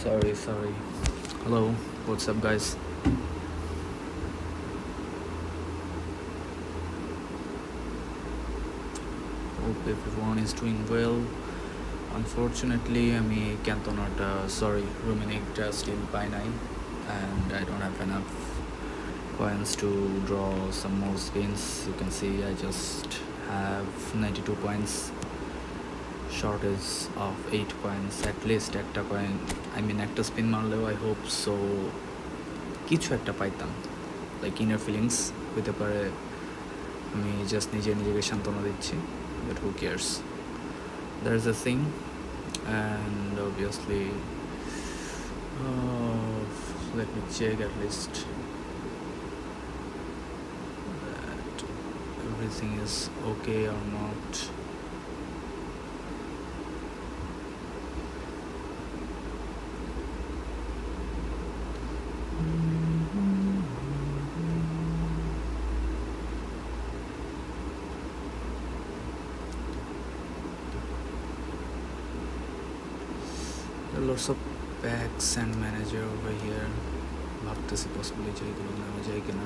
Sorry. Hello, what's up, guys? Hope everyone is doing well. Unfortunately, আমি ক্যান্তনাটা Ruminic just in by 9 and I don't have enough coins to draw some more spins. You can see I just have 92 coins, shortage of 8 coins, at least একটা coin, I mean একটা spin মারলেও I hope so কিছু একটা পাইতাম, like inner feelings হতে পারে আমি just নিজেকে সান্ত্বনা দিচ্ছি, but who cares, there's a thing. And obviously let me check at least that everything is okay or not. There are lots of packs and manager over here. ভাবতেছি possibly যেগুলো নেওয়া যায় কিনা.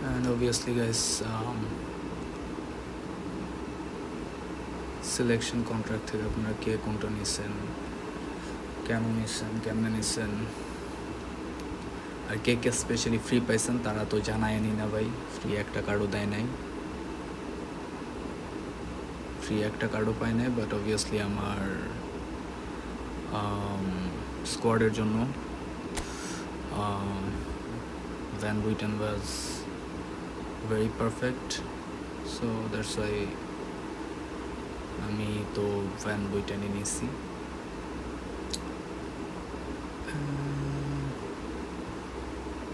And obviously guys, selection contract থেকে আপনারা কে কোনটা নিছেন, কেন নিছেন, কেমনে নিছেন, আর কে কে স্পেশালি ফ্রি পাইছেন তারা তো জানায়নি না ভাই, ফ্রি একটা কার্ডও দেয় নাই, ফ্রি একটা কার্ডও পায় নাই। বাট অবভিয়াসলি আমার স্কোয়াডের জন্য van বুইটেন was very perfect, so that's why আমি তো ভ্যান বুইটেনই নিয়েছি।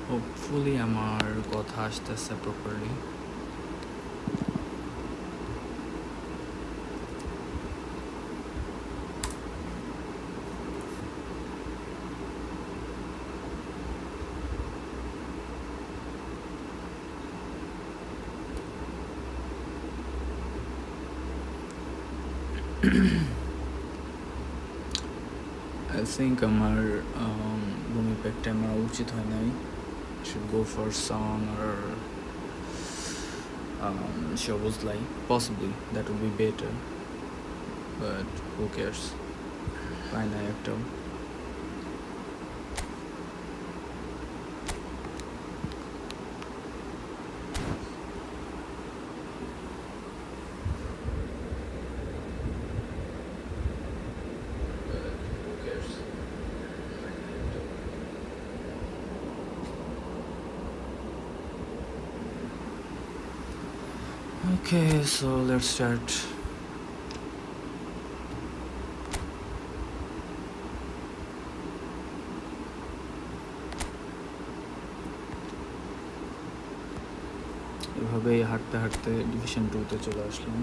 হোপফুলি আমার কথা আসতেছে প্রপারলি। I think আমার ভূমি প্যাকটা আমার উচিত হয় নাই, should go for song or সবুজ লাই, possibly that would be better, but who cares, পাই নাই একটাও। Okay, so let's start. এভাবেই হাঁটতে হাঁটতে ডিভিশন 2-তে চলে আসলাম।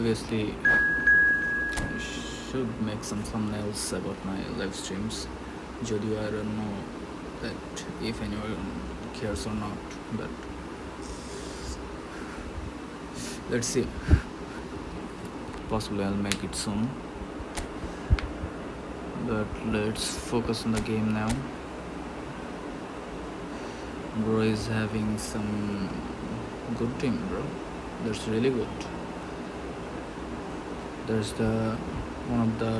Obviously, I should make some thumbnails about my live streams. Jodio, I don't know that if anyone cares or not, but let's see. Possibly I'll make it soon. But let's focus on the game now. Bro is having some good team, bro. That's really good. There's one of the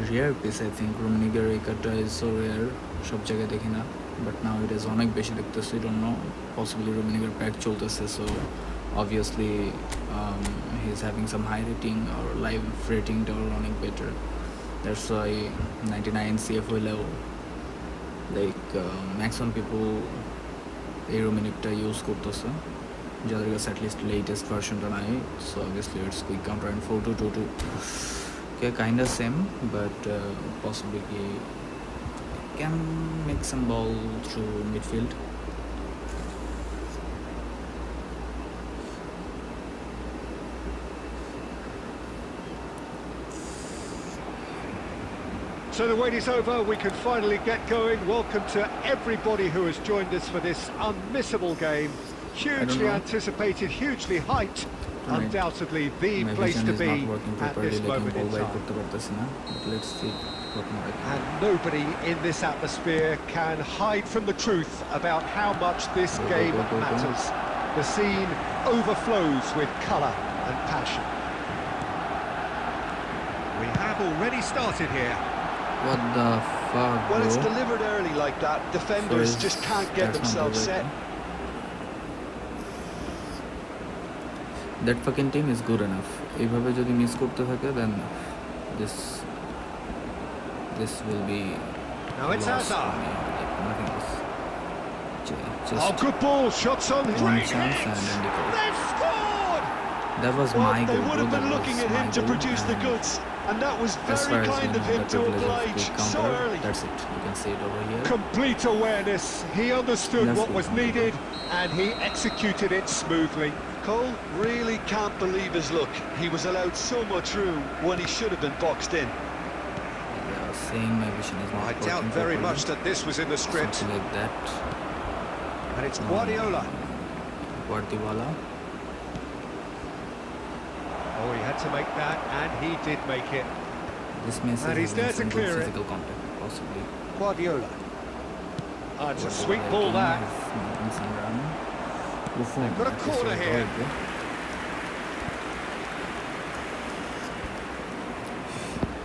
rare piece, I think. Ruminiger Ekata is so rare, সব জায়গায় দেখি না, but now it is অনেক বেশি দেখতেছি, don't know, possibly Ruminiger pack চলতেছে, so obviously he's having some high rating or live rating or অনেক better, that's why 99 CF হইলেও like maximum people এই রুমিনিকটা ইউজ করতেছে, যাদের কাছে অ্যাটলিস্ট লেটেস্ট ভার্সনটা নাই। So obviously it's quick counter and 4-2-2-2 K kind of same, but possibly কি can make some ball through midfield. So the wait is over, we can finally get going. Welcome to everybody who has joined us for this unmissable game. Hugely anticipated, hugely hyped. Undoubtedly the place to be at this moment in time. Let's see what more I can. And nobody in this atmosphere can hide from the truth about how much this game matters. The scene overflows with colour and passion. We have already started here. What the fuck, When it's bro? delivered early like that, defenders Sorry, just can't get that's not themselves the right set. one. That fucking team is good enough. এইভাবে যদি miss করতে থাকে, then this will be Now it's loss for Hazard. me, like nothing else. Oh, Just good ball, shots on one great chance hits. and then the goal. They've scored! That was Well, my they goal. would have That been was looking at my him to goal, produce the and goods, and that was as very far as kind we of know, him the to privilege of oblige quick so counter. early. That's it. You can see it over here. Complete awareness. He understood That's what good was counter. needed and he executed it smoothly. Cole really can't believe his luck. He was allowed so much room when he should have been boxed in. Yeah, saying my vision is not I doubt working very properly. much that this was in the script. Something like that. And it's Guardiola. Guardiola. Oh, he had to make that, and he did make it. This Messi And he's has there to some good clear it. physical contact, possibly. Guardiola. Oh, it's a sweet Guardiola ball again that. is making some run. Buffon, They've got a that is corner very here. good.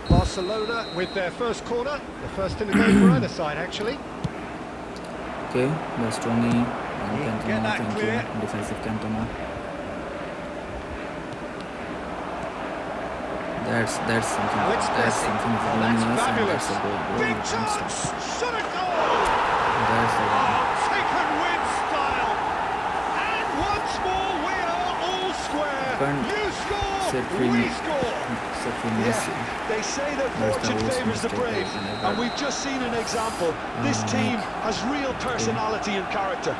Barcelona with their first corner. The first in the game for either side, actually. Okay, that's Tony and Get Cantona, that thank clear. you. Defensive Cantona. That's something. Now it's That's Messi. something Oh, that's luminous, and fabulous. that's a goal. Big That's chance! Shot a goal! the one. Taken with style. And once more we are all square. Can't You score, set free we me. score. Except for Messi. They say that That's the fortune worst favours the mistake brave, I can ever- and we've just seen an example. This team has real personality and character.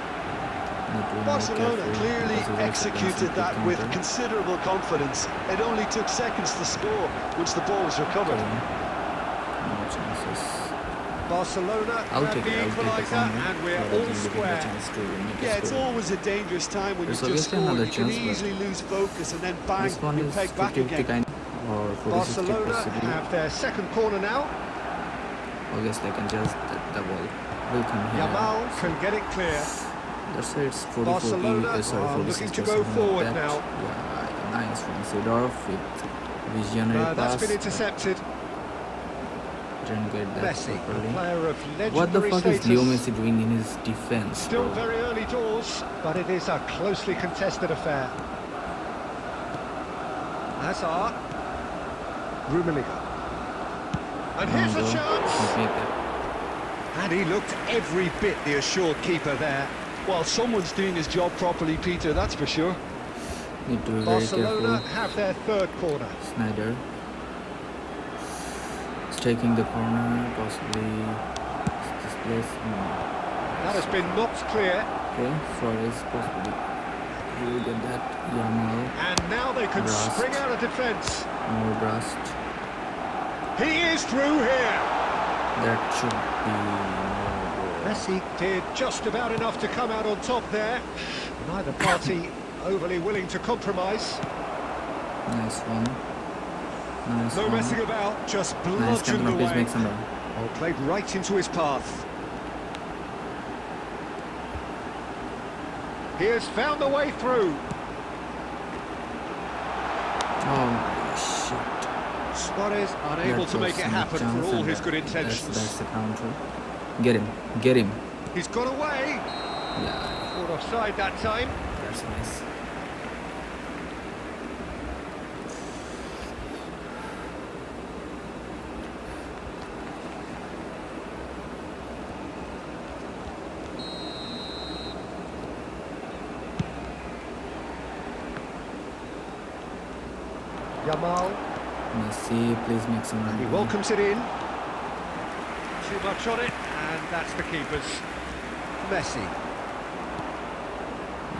Need to be more Barcelona careful clearly because he's also executed dancing that quick with counter. considerable confidence. It only took seconds to score once the ball was recovered. No chances. Barcelona I'll have take the it. I'll take the equaliser, corner. and we're Rather all than giving square. the chance to make a Yeah, it's score. always a dangerous time when There's you've just obviously another scored. You can chance, but easily lose focus and then bang, This one you is peg back 50-50 again. kind or 40-60 Barcelona possibly. have their second corner now. Obviously I can just the ball will come here. Yamal can get it clear. That's why it's 40-40, Barcelona sorry, are 46%. looking to go forward like that. now. Yeah, nice from Sidorf with visionary pass. That's been intercepted. Didn't get that Messi, a properly. player of legendary What the fuck status. is Leo Messi doing in his defense? Still bro? very early doors, but it is a closely contested affair. Hazard. Rummenigge. And here's a Ronaldo, chance. can't make it. And he looked every bit the assured keeper there. Well, someone's doing his job properly, Peter, that's for sure. Need to be very Barcelona careful. have their third corner. Snyder is taking the corner, possibly this place. That has been knocked clear. Okay, Suarez possibly. He will get that. Yamal, And now they can Rust. spring out of defence. more Brust. He is through here. That should be more goal. Messi did just about enough to come out on top there. Neither party overly willing to compromise. Nice one. Nice No one. messing about, just Nice, bludgeoned Cantona, please away. make some run. Oh, played right into his path. He has found a way through. Oh, shit. Suarez unable That to make was it some happen chance for all and his good that's intentions. the counter. Get him. Get him. He's got away. Yeah, Caught offside that time. that's nice. Yamal, Messi, please make some run. he welcomes it in. Too much on it. And that's the keeper's. Messi.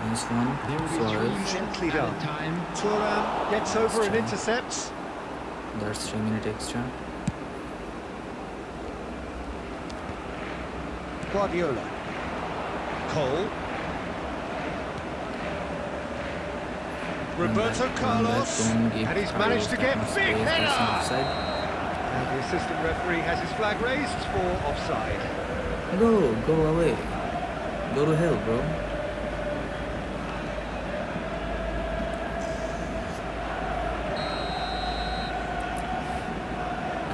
Nice one. Suarez. Gently done. Thuram gets over and intercepts. That's 3 minutes extra. Guardiola. Cole. Roberto Carlos. And he's managed to get big header. And the assistant referee has his flag raised for offside. Go away. Go to hell, bro.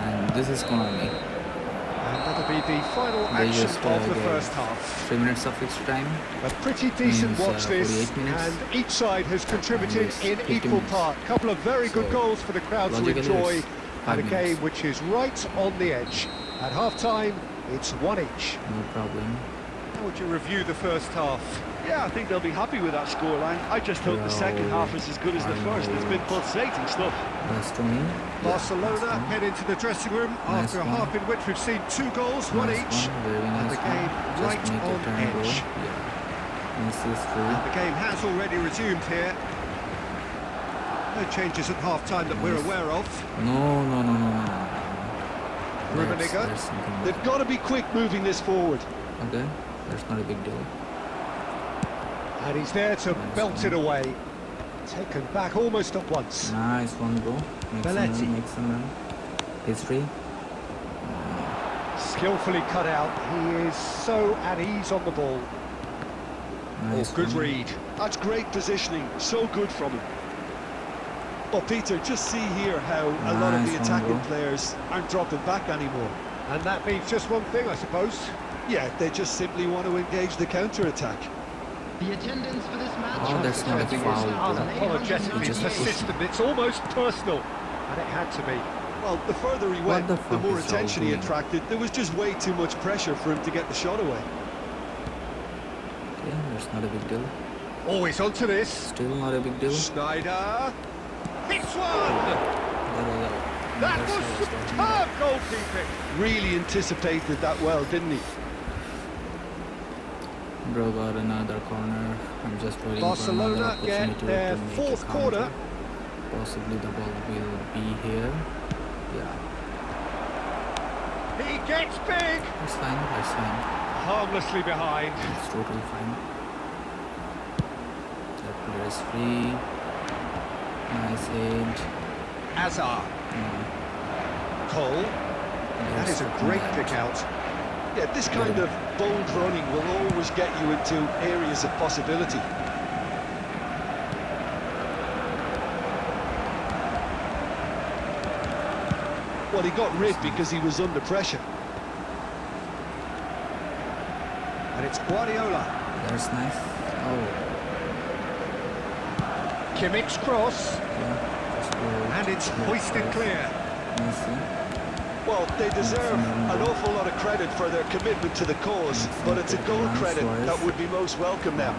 And this is Konami. And that'll be the final action of the first half. 3 minutes of extra time. A pretty decent watch this, 48 minutes. and each side has contributed in 50 equal minutes. part. A couple of very good So, goals for the crowd to logically enjoy, it's and 5 a minutes. game which is right on the edge. At half-time, it's 1 each. No problem. How would you review the first half? Yeah, I think they'll be happy with that scoreline. I just hope the second half is as good as the first. It's been pulsating stuff. That's to me. Barcelona head into the dressing room after a one. half in which we've seen 2 goals, 1 Nice each, one, very and the nice game one. Just right make a on turn, bro. edge. Yeah. Messi is free. And the game has already resumed here. No changes at half-time that we're Nice. aware of. No. Rummenigge. There's something there. They've got to be quick moving this forward. Okay, that's not a big deal. And he's there to Nice belt one. it away. Taken back almost at once. Nice one, bro. Belletti. Make some run. He's free. Skillfully cut out. He is so at ease on the ball. Nice Good one. read. That's great positioning. So good from him. Oh, Peter, just see here how a lot of Nice the one, attacking bro. players aren't dropping back anymore. And that means just one thing, I suppose. Yeah, they just simply want to engage the counter-attack. The attendance for this match. Oh, that's not a Defending foul, is bro. unapologetically He just pushed him. persistent. It's almost personal. And it had to be. Well, the further he What went, the the fuck more is Raul attention he doing? attracted. There was just way too much pressure for him to get the shot away. Okay, that's not a big deal. Always onto this. Still not a big deal. Schneider. Hits one! There. That That's was how it's done. superb goalkeeping. Really anticipated that well, didn't he? Bro got another corner. I'm just waiting for Barcelona another get opportunity their to make fourth a corner. counter. Possibly the ball will be here. Yeah, He gets big. that's fine. That's fine. Harmlessly behind. It's totally fine. That player is free. Nice hit. Azar. Cole. That is a great kick out. Yeah, this kind of bold running will always get you into areas of possibility. Well, he got rid because he was under pressure. And it's Guardiola. That's nice. Oh, Kimmich's cross. yeah. That's good. And it's Yeah, hoisted that's clear. Messi. Well, they deserve an awful lot of credit for their commitment to the cause, but it's a goal credit that would be most welcome now.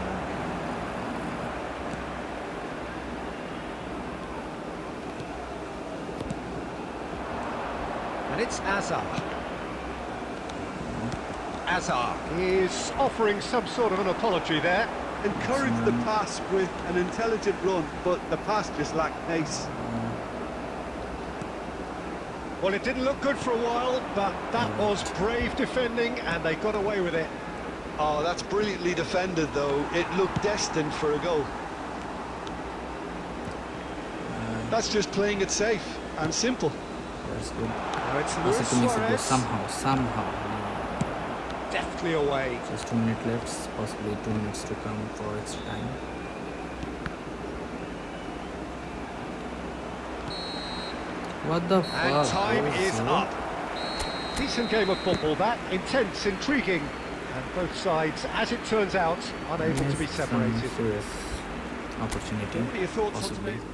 And it's Azar. Azar is offering some sort of an apology there. Encouraged the pass with an intelligent run, but the pass just lacked pace. Well, it didn't look good for a while, but that was brave defending, and they got away with it. Oh, that's brilliantly defended, though. It looked destined for a goal. That's just playing it safe and simple. That's good. Now it's Also Luis to miss it, bro. Suarez, Somehow. deftly away. Just 2 minutes left. Possibly 2 minutes to come for extra time. What the fuck? And time bro? is So- up. Decent game of football, that. Intense, intriguing. And both sides, as it turns out, unable to be Missed some separated. serious opportunity. What are your thoughts on Possibly. today?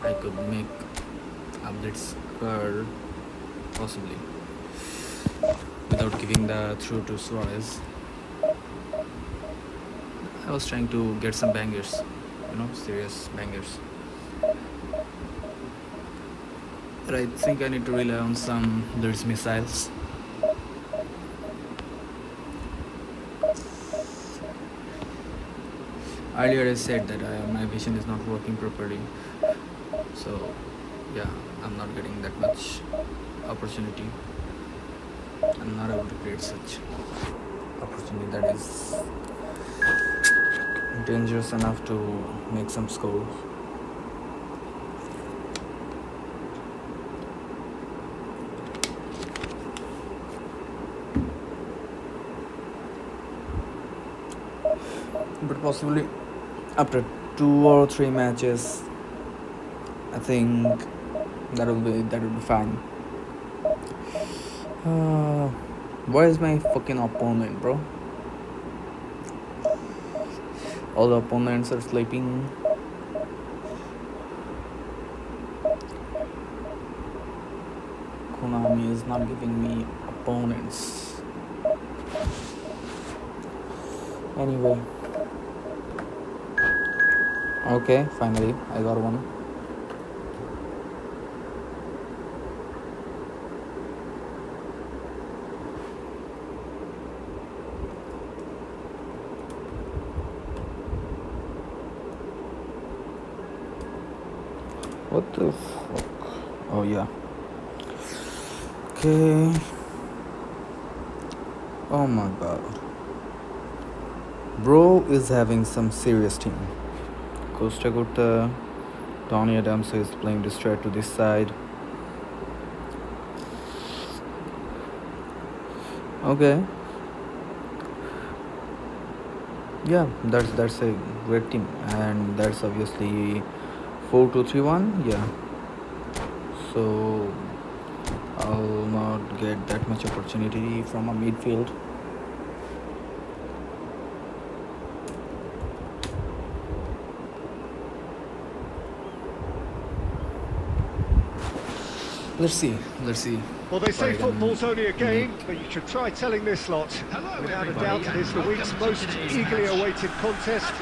I could make a blitz curl, possibly, without giving the through to Suarez. I was trying to get some bangers, serious bangers. But I think I need to rely on some there's missiles. Earlier I said that my vision is not working properly, so yeah, I'm not getting that much opportunity. I'm not able to create such opportunity that is dangerous enough to make some score. But possibly after 2 or 3 matches, I think that will be fine. Where is my fucking opponent, bro? All the opponents are sleeping. Konami is not giving me opponents. Anyway. Okay, finally, I got one. What the fuck? Oh yeah. Okay. Oh my god. Bro is having some serious team. Costa Curta, Tony Adams is playing this straight to this side. Okay. Yeah, that's a great team, and that's obviously 4-2-3-1. Yeah. So I'll not get that much opportunity from a midfield. Let's see. Well, they say football's only a game, but you should try telling this lot. Without a doubt, it is the week's most eagerly awaited contest.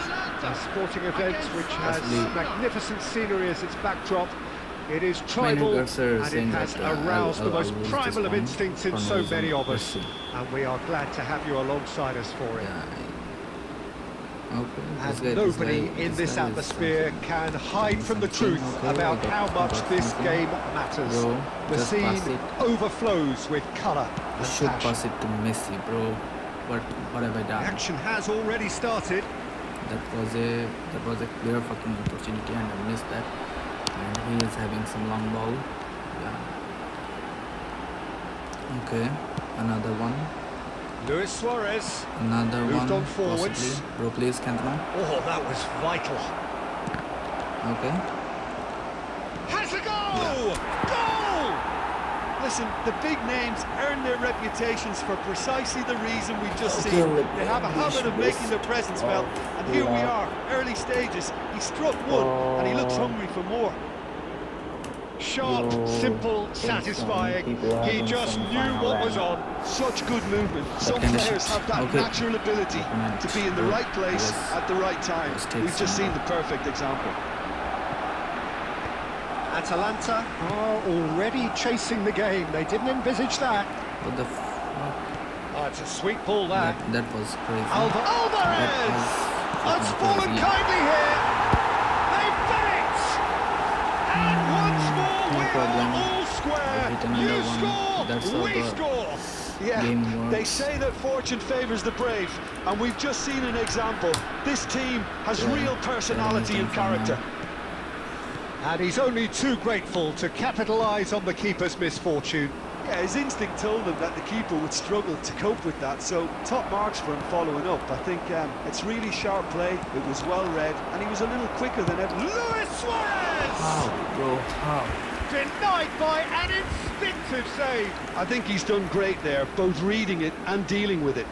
A sporting event which has magnificent scenery as its backdrop. It is tribal, and it has aroused the most primal of instincts in so many of us. And we are glad to have you alongside us for it. And nobody in this atmosphere can hide from the truth about how much this game matters. The scene overflows with colour and should passion. pass it to Messi, bro. What have I done? Action has already started. That was a clear fucking opportunity, and I missed that. And he is having some long ball. Yeah. Okay, another one. Luis Suarez. Another moved one. on forwards. Possibly. Bro, please, Cantona. Oh, that was vital. Okay. Has a goal! Goal! Listen, the big names earn their reputations for precisely the reason we've just seen. They have a habit of making their presence felt, and here we are, early stages. He struck one, and he looks hungry for more. Sharp, simple, satisfying. He just knew what was on. Such good movement. Some players have that natural ability to be in the right place at the right time. We've just seen the perfect example. Atalanta are already chasing the game. They didn't envisage that. What the fuck? Oh, it's a sweet ball there. That was crazy. Alvarez! Let's fallen kindly here. They've done it! And once more no we problem. are all square. You score, That's how we the score. Yeah, game works. they say that fortune favours the brave, and we've just seen an example. This team has real personality and character. And he's only too grateful to capitalise on the keeper's misfortune. Yeah, his instinct told him that the keeper would struggle to cope with that, so top marks for him following up. I think it's really sharp play, it was well read, and he was a little quicker than ever. Luis Suarez! How, bro? How? Denied by an instinctive save. I think he's done great there, both reading it and dealing with it.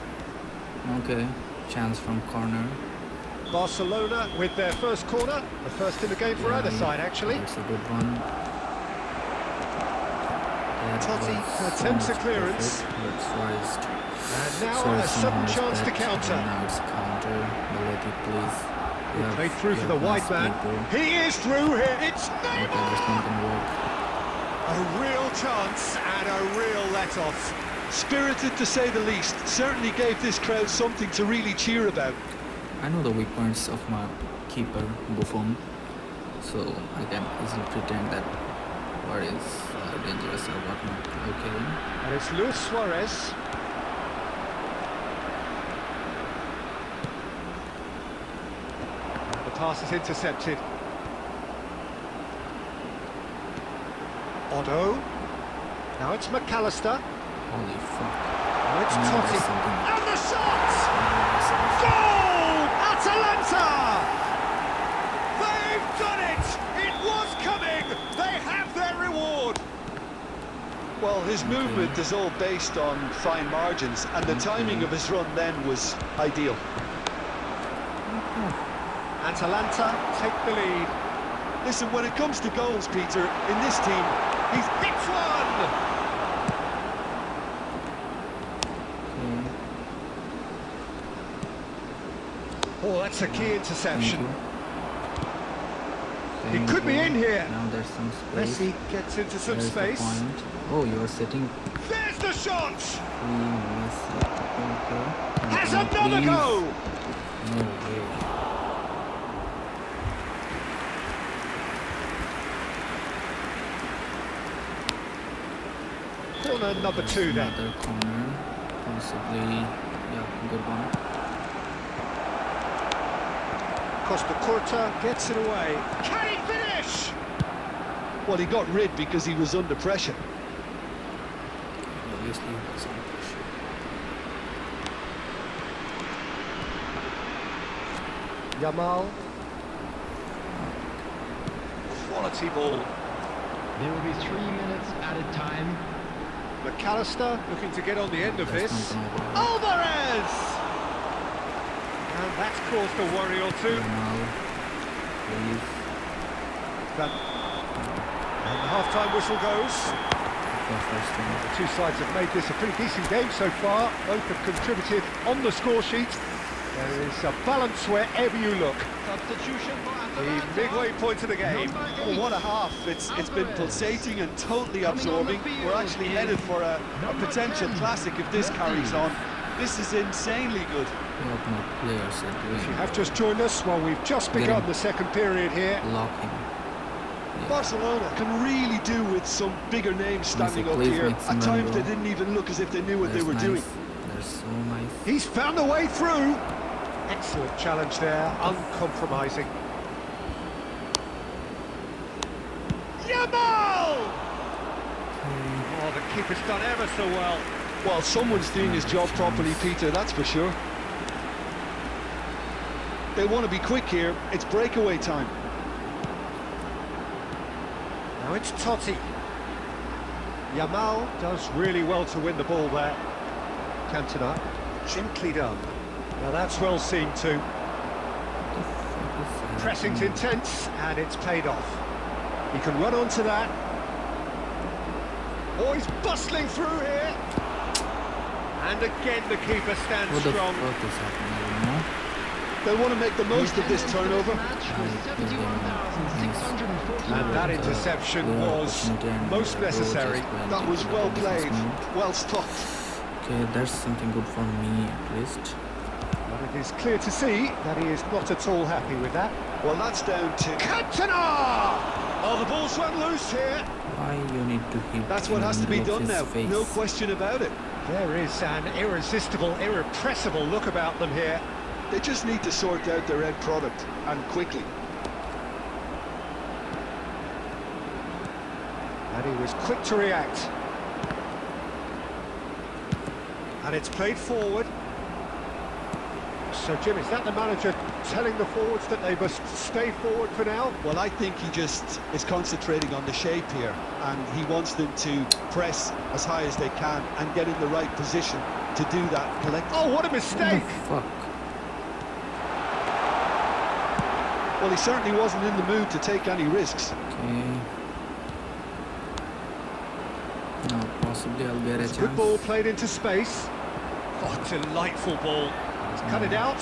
Okay, chance from corner. Barcelona with their first corner, the first in the game for either side, actually. That's a good one. Totti attempts a clearance. And now a sudden chance to counter. Now it's a counter. Belletti, please. Played through for the wide man. He is through here. It's Neymar! Okay, this one can work. A real chance and a real let-off. Spirited to say the least. Certainly gave this crowd something to really cheer about. I know the weak points of my keeper, Buffon, so I can easily pretend that what is dangerous or what not. Okay. And it's Luis Suarez. And the pass is intercepted. Otto. Now it's McAllister. Holy fuck. Now it's Now Totti. there's something. And the shot! Goal! Atalanta! They've done it! It was coming! They have their reward! Well, his movement is all based on fine margins, and the timing of his run then was ideal. Atalanta take the lead. Listen, when it comes to goals, Peter, in this team, He's hit one! Oh, that's a key interception. He could be in here. Now there's some space. Messi gets into some There's the space. point. Oh, you are sitting There's the shot! Messi. Okay. Has Now, another please. go! No way. Corner number 2 then. Another corner. Possibly. Yeah, good one. Costa Curta gets it away. Can he finish? well, he got rid because he was under pressure. Obviously, he was under pressure. Yamal. Quality ball. There will be 3 minutes added time. McAllister looking to get on the end of That's this. not gonna work. Alvarez! And that's caused a worry or two. Now, please. And the half-time whistle goes. The first one. The two sides have made this a pretty decent game so far. Both have contributed on the score sheet. There is a balance wherever you look. Substitution for The Atalanta. midway point of the game. Well, what a half. It's been pulsating and totally absorbing. We're actually headed for a potential classic if this carries on. This is insanely good. What my players are doing. If you have just joined us, well, we've just begun the second period here. Locking. Barcelona can really do with some bigger names standing up please here. make some At run, times they bro. didn't even look as if they knew what they That's were nice. doing. They're so nice. He's found a way through. Excellent challenge there, uncompromising. Yamal! Oh, the keeper's done ever so well. Well, someone's doing his job properly, Peter, that's for sure. They want to be quick here. It's breakaway time. Now it's Totti. Yamal does really well to win the ball there. Cantona, gently done. Now that's well seen too. Pressing's intense and it's paid off. He can run onto that. Oh, he's bustling through here. And again the keeper stands What the strong. fuck is happening, you know? They want to make the most of this turnover. And that interception was most necessary. That was well played, well stopped. Okay, that's something good for me at least. But it is clear to see that he is not at all happy with that. Well, that's down to... Cantona! Oh, the ball's run loose here. Why you need to hit That's what in has the to be middle of done his now, face? no question about it. There is an irresistible, irrepressible look about them here. They just need to sort out their end product, and quickly. And he was quick to react. And it's played forward. So, Jim, is that the manager telling the forwards that they must stay forward for now? Well, I think he just is concentrating on the shape here, and he wants them to press as high as they can and get in the right position to do that collectively. Oh, what a What mistake! the fuck? Well, he certainly wasn't in the mood to take any risks. Okay. Now, possibly I'll get a It's a chance. good ball played into space. Oh, delightful ball. He's cut it out.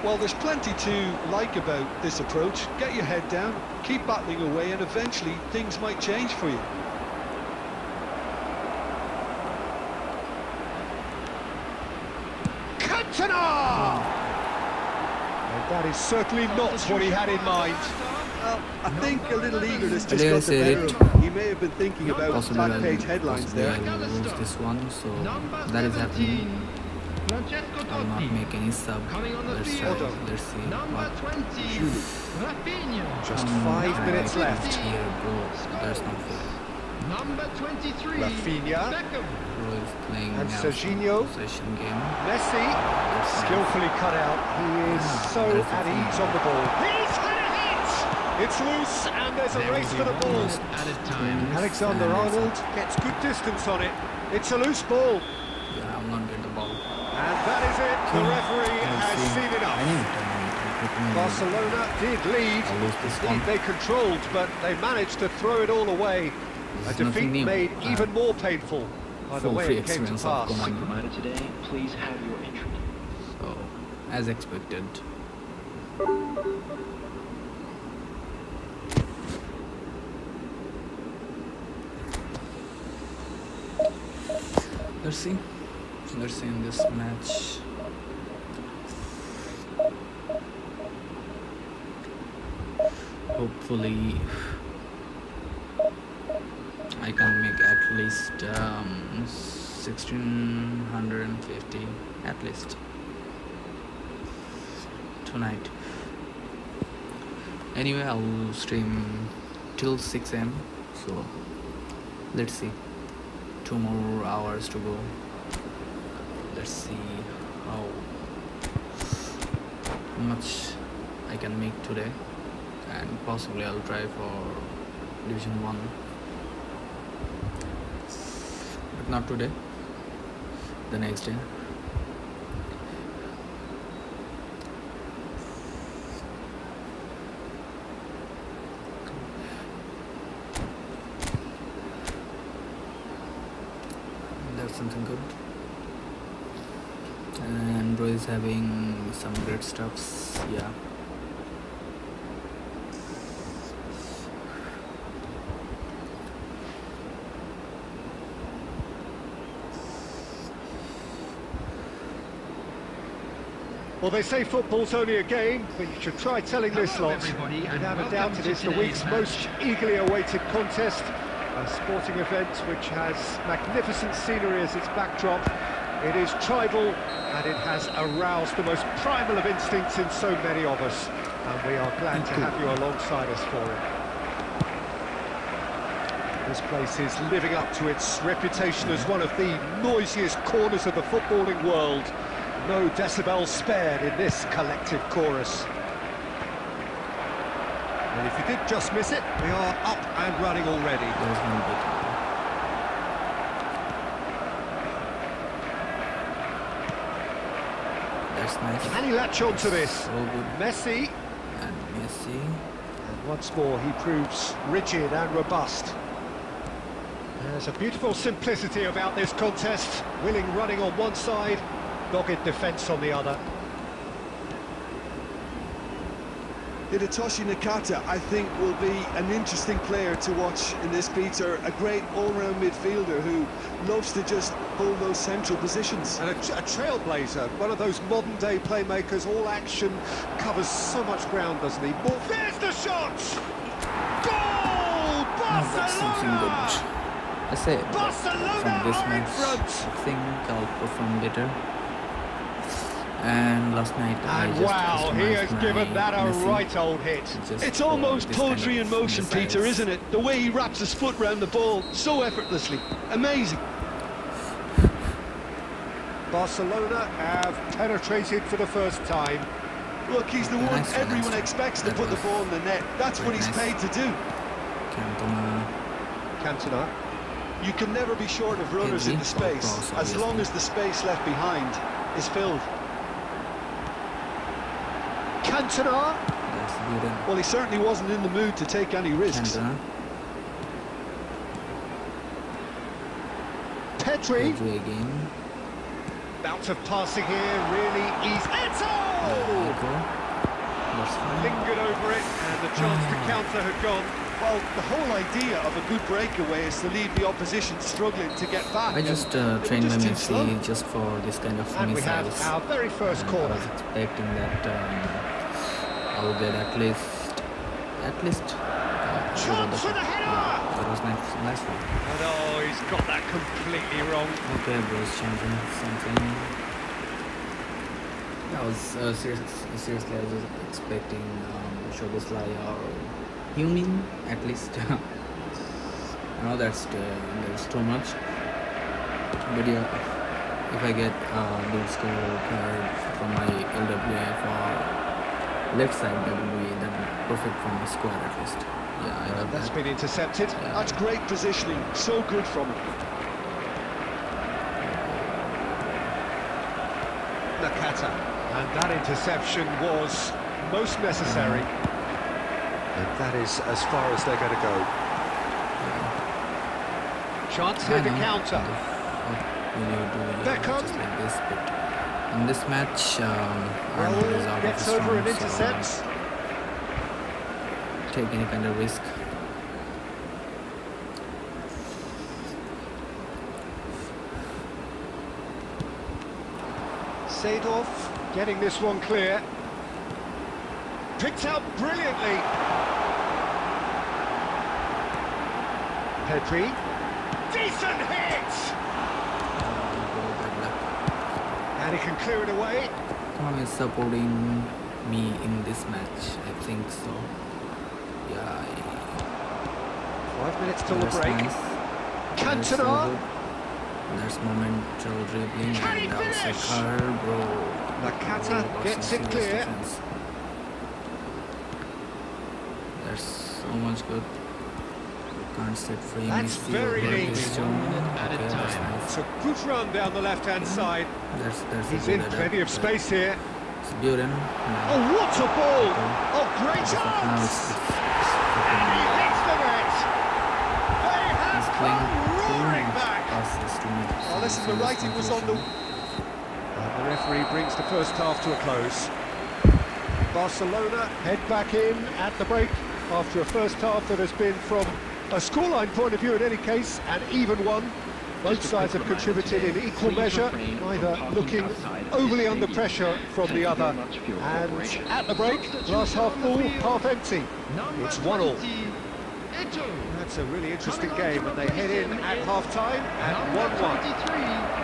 Well, there's plenty to like about this approach. Get your head down, keep battling away, and eventually things might change for you. Cantona! And that is certainly not what he had in mind. Well, I think a little eagerness just Earlier got the said better it. of him. He may have been thinking about Possibly back page headlines there. I will lose this one, so Number that is 17, happening. Francesco I will not Totti. make any sub. Coming on the Let's field. try. Let's see. Number What 20, Rafinha. Just 5 minutes left. Here, bro. That's not fair. Number 23, Rafinha. Beckham. Bro is playing And now Serginho. possession game. Messi, Let's see. skillfully cut out. He is so that's the at thing. ease on the ball. He's had a hit! It's loose, and there's a There race will for be the 1 ball. minute added time. Alexander Arnold gets good distance on it. It's a loose ball. Yeah, I will not get the ball. And that is it. The referee has seen enough. Barcelona did lead. I'll lose this Indeed, one. they controlled, but they managed to throw it all away. A This is defeat nothing new. made even more painful by the Full way free it came to experience of pass. Konami. Provider today, please have your entry. So, as expected. Let's see. Let's see in this match. Hopefully, I can make at least 1650 at least tonight. Anyway, I'll stream till 6 am, so let's see. 2 more hours to go. Let's see how much I can make today, and possibly I'll try for Division 1, but not today, the next day. That's something good. And bro is having some great stuffs, yeah. Well, they say football's only a game, but you should try telling this Hello, lot. everybody, and Without a welcome doubt, to it is the today's week's match. most eagerly awaited contest. A sporting event which has magnificent scenery as its backdrop. It is tribal, and it has aroused the most primal of instincts in so many of us. And we are glad to have you alongside us for it. This place is living up to its reputation as one of the noisiest corners of the footballing world. No decibels spared in this collective chorus. And if you did just miss it, we are up and running already. There's one bit. That's nice. Can he latch on to this? So good. Messi, And Messi. and once more he proves rigid and robust. There's a beautiful simplicity about this contest. Willing running on one side, dogged defence on the other. Hidetoshi Nakata, I think, will be an interesting player to watch in this, Peter. A great all-round midfielder who loves to just hold those central positions. And a trailblazer, one of those modern-day playmakers, all action, covers so much ground, doesn't he? There's the shot! Goal! No, that's something Barcelona! good. I say, Barcelona from this are in match, front! I think I'll perform better. And last night I And just wow, he has customized given my that a Messi right old hit. just It's for almost this kind poetry of in motion, missiles. Peter, isn't it? The way he wraps his foot round the ball so effortlessly. Amazing. Barcelona have penetrated for the first time. Look, he's the one Nice one, everyone nice one. expects to That put the was ball in the net. That's what very he's nice. paid to do. Cantona. Cantona. You can never be short of runners in the Pedri, space, cross, as long obviously. as the space left behind is filled. Cantona. That's good. Well, he certainly wasn't in the mood to take any risks. Cantona. Pedri. Pedri again. Bout of passing here, really easy. Eto'o! There you go. and the chance to counter had gone. Well, the whole idea of a good breakaway is to leave the opposition struggling to get back. I just They were trained my just too slow. Messi just for this kind of And we have missiles. our very first And I corner. was expecting that I will get at least Chance for the header! that was nice one. And oh, he's got that completely wrong. Okay, bro's changing something. I was seriously I was expecting Shoboslai or Humin at least. I know that's too much, but yeah, if I get good score card from my LWF or left side, that will be perfect for my squad at least. Yeah, I got That's that. been intercepted. Yeah. That's great positioning, so good from him. Nakata. And that interception was most necessary. And that is as far as they're going to go. Chance here to counter. Beckham. Just like this, but in this match, Arnold is out Well, of gets his over form, and so intercepts. take any kind of risk. Seedorf getting this one clear. Picked out brilliantly. Pedri. Decent hit! And he can clear it away. Tom is supporting me in this match, I think so. Yeah, 5 minutes till the that's break. nice. That's so Cantona. good. There's momental dribbling Can he and outside finish? car, bro. Nakata Bro, gets some it serious clear. defense. There's so much good. Can't set free. That's Messi very over neat. this zone. 1 minute added Okay, that's time. nice. It's a good run down the left-hand side. That's He's a in good plenty of adapt, space here. It's Buren. Oh, what a ball! Oh, great Now chance! it's And he hits the net! They have he's playing come too roaring much back! passes to me. Well, listen, the writing was on the... And the referee brings the first half to a close. Barcelona head back in at the break after a first half that has been, from a scoreline point of view in any case, an even one. Both sides have contributed in equal measure, neither looking overly under pressure from the other. And at the break, glass half full, half empty. It's 1-1. That's a really interesting game, and they head in at half-time at 1-1.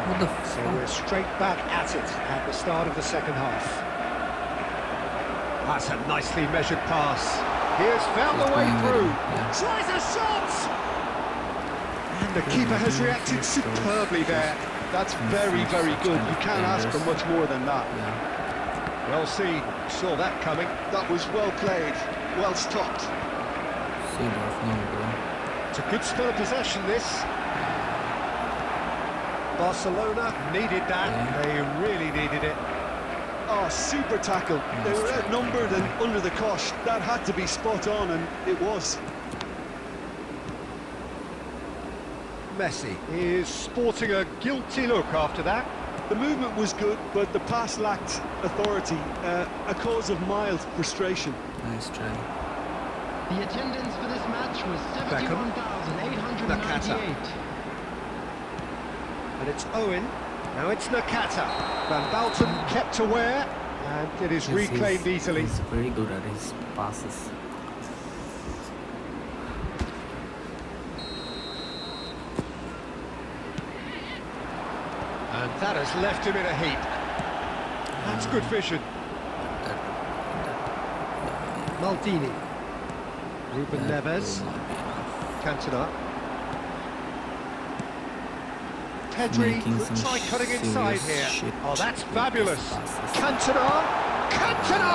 What the So fuck? we're straight back at it at the start of the second half. That's a nicely measured pass. He has found the way through. Tries a shot! And the keeper has reacted superbly there. That's very, very good. You can't ask for much more than that. Yeah. Well seen. Saw that coming. That was well played, well stopped. Seedorf, no, bro. It's a good spell of possession, this. Barcelona needed that. They really needed it. Oh, super tackle. They were outnumbered and under the cosh. That had to be spot on, and it was. Messi is sporting a guilty look after that. The movement was good, but the pass lacked authority, a cause of mild frustration. Nice try. The attendance for this match was Beckham. 71,898. And it's Owen. Now it's Nakata. Van Balten kept aware, and it is Yes, reclaimed easily. He's very good at his passes. And that has left him in a heap. That's good vision. Maldini. Ruben That Neves. will not be enough. Cantona. Pedri, Making some try cutting inside serious here. shit Oh, that's with fabulous. these passes. Cantona! Cantona!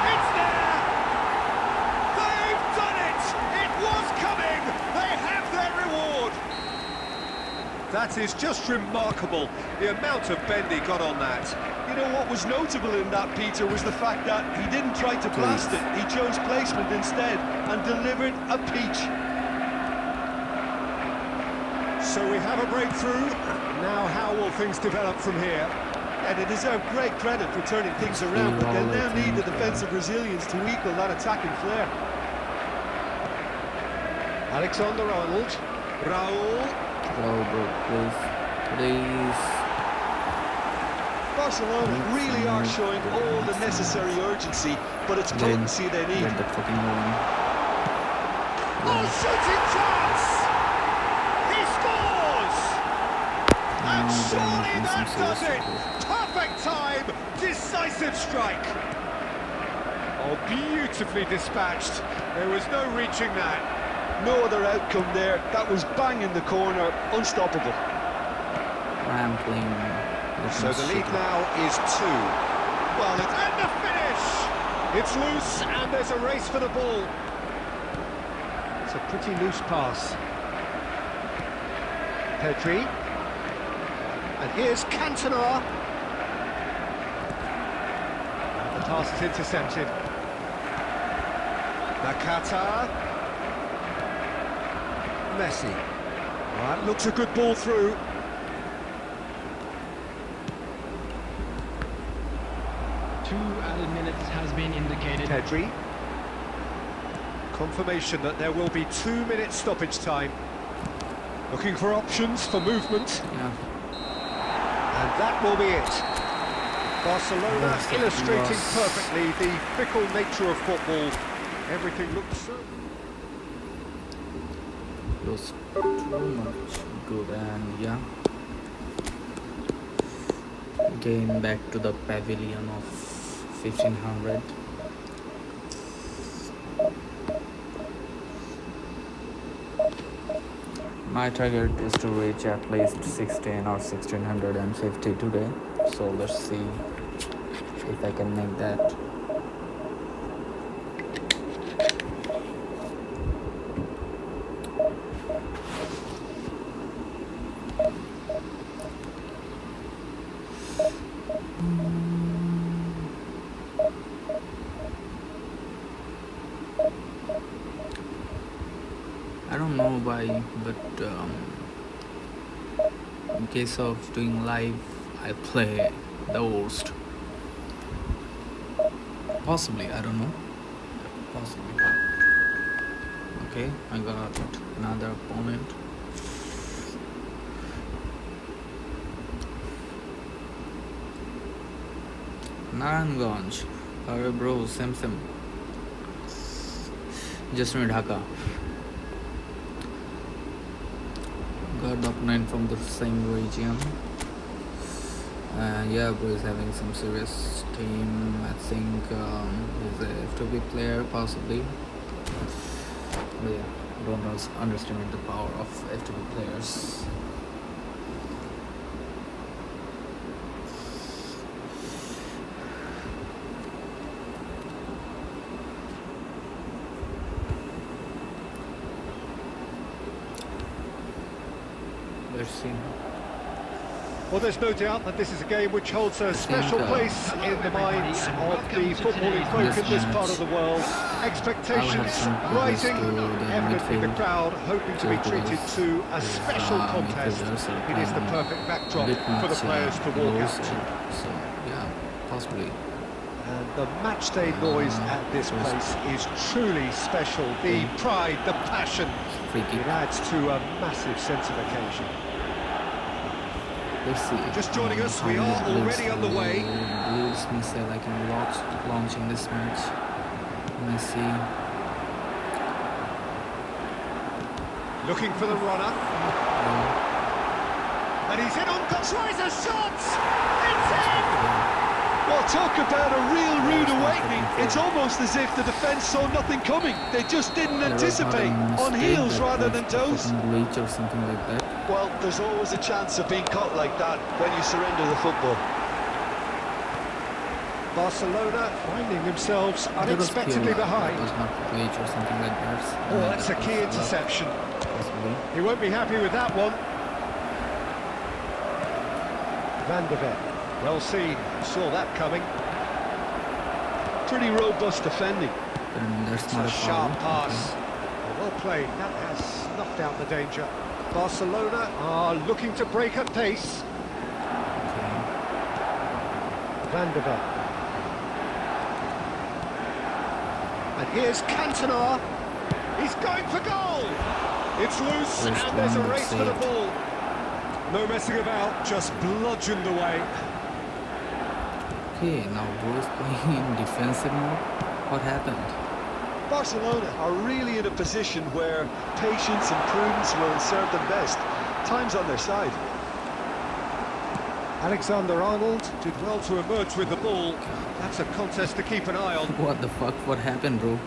It's there! They've done it! It was coming! They have their reward! That is just remarkable, the amount of bend he got on that. You know what was notable in that, Peter, was the fact that he didn't try to blast it. He chose placement instead and delivered a peach. So we have a breakthrough. Now how will things develop from here? Yeah, they deserve great credit for turning things around, but they'll now need the defensive resilience to equal that attacking flair. Alexander-Arnold. Raul. Hello, bro, please. Barcelona really are showing all the necessary urgency, but it's potency they need. Get the fucking one. Oh, shooting chance! He scores! And surely that does it! Perfect time, decisive strike. Oh, beautifully dispatched. There was no reaching that. No other outcome there. That was bang in the corner, unstoppable. Rampling. So the lead now is 2. Well, it's and the finish! It's loose and there's a race for the ball. It's a pretty loose pass. Pedri. And here's Cantona. And the pass is intercepted. Nakata. Messi. All right, looks a good ball through. Added minutes has been indicated. Pedri. Confirmation that there will be 2 minutes stoppage time. Looking for options for movement. Yeah. And that will be it. Barcelona illustrating perfectly the fickle nature of football. Everything looks so... It was too much good, and yeah. Game back to the pavilion of 1500. My target is to reach at least 16 or 1650 today, so let's see if I can make that. I don't know why, but in case of doing live, I play the worst. Possibly, I don't know. Possibly. Okay, I got another opponent. Naranganj. Alright, bro, same. Just near Dhaka. Got the opponent from the same region. And yeah, bro is having some serious team. I think he's a F2B player, possibly. But yeah, don't underestimate the power of F2B players. Let's see. Well, there's no doubt that this is a game which holds a special place in the minds of the footballing folk in this part of the world. Expectations rising, evidently the crowd hoping to be treated to a special contest. It is the perfect backdrop for the players to walk out to. So, yeah, possibly. And the matchday noise at this place is truly special. The pride, the passion, it adds to a massive sense of occasion. Let's see. Just joining us, we are already underway. Blues Messi like in launching this match. Messi. Looking for the runner. And he's in on Suarez a shot! It's in! Well, talk about a real rude awakening. It's almost as if the defence saw nothing coming. They just didn't anticipate, on heels rather than toes. Bleach or something like that. Well, there's always a chance of being caught like that when you surrender the football. Barcelona finding themselves unexpectedly behind. It was not bleach or something like that. Oh, that's a key interception. Possibly. He won't be happy with that one. Van de Ven. Well seen, saw that coming. Pretty robust defending. And that's It's not a a sharp foul. pass. Well played, that has snuffed out the danger. Barcelona are looking to break at pace. Okay. Van der Ven. And here's Cantona. He's going for goal. It's loose, and there's a race for the ball. No messing about, just bludgeoned away. Okay, now Bro is playing in defensive mode. What happened? Barcelona are really in a position where patience and prudence will serve them best. Time's on their side. Alexander-Arnold did well to emerge with the ball. That's a contest to keep an eye on. What the fuck? What happened, bro?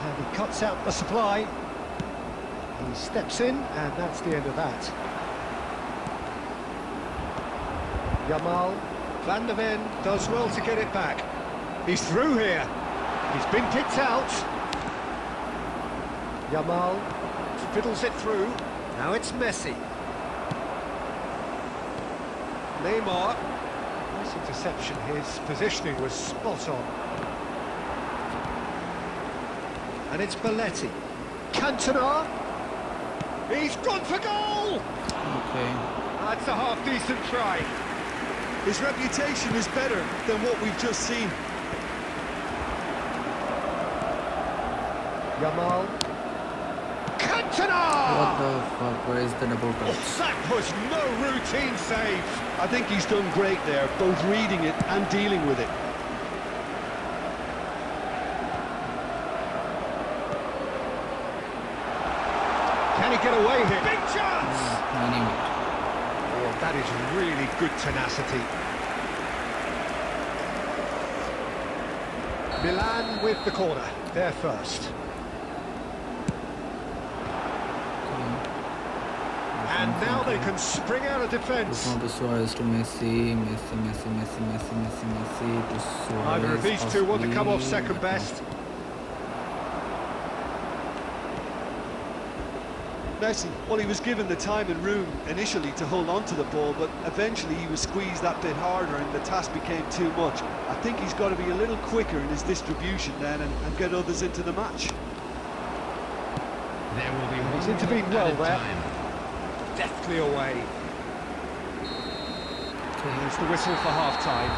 And he cuts out the supply. He steps in, and that's the end of that. Yamal. Van der Ven does well to get it back. He's through here. He's been kicked out. Yamal fiddles it through. Now it's Messi. Neymar. Nice interception. His positioning was spot on. And it's Belletti. Cantona. He's gone for goal! Okay. That's a half-decent try. His reputation is better than what we've just seen. Yamal. Cantona! What the fuck? Where is the double touch? That was no routine save. I think he's done great there, both reading it and dealing with it. Can he get away here? Big chance! Many. Oh, that is really good tenacity. Milan with the corner. They're first. And now they can spring out of defence. From to Suarez to Messi, Messi to Suarez. Either of these two want to come off second best. Messi, well, he was given the time and room initially to hold on to the ball, but eventually he was squeezed that bit harder and the task became too much. I think he's got to be a little quicker in his distribution then and get others into the match. There will be He's one intervened more well added there. time. Deftly away. Here's the whistle for half-time.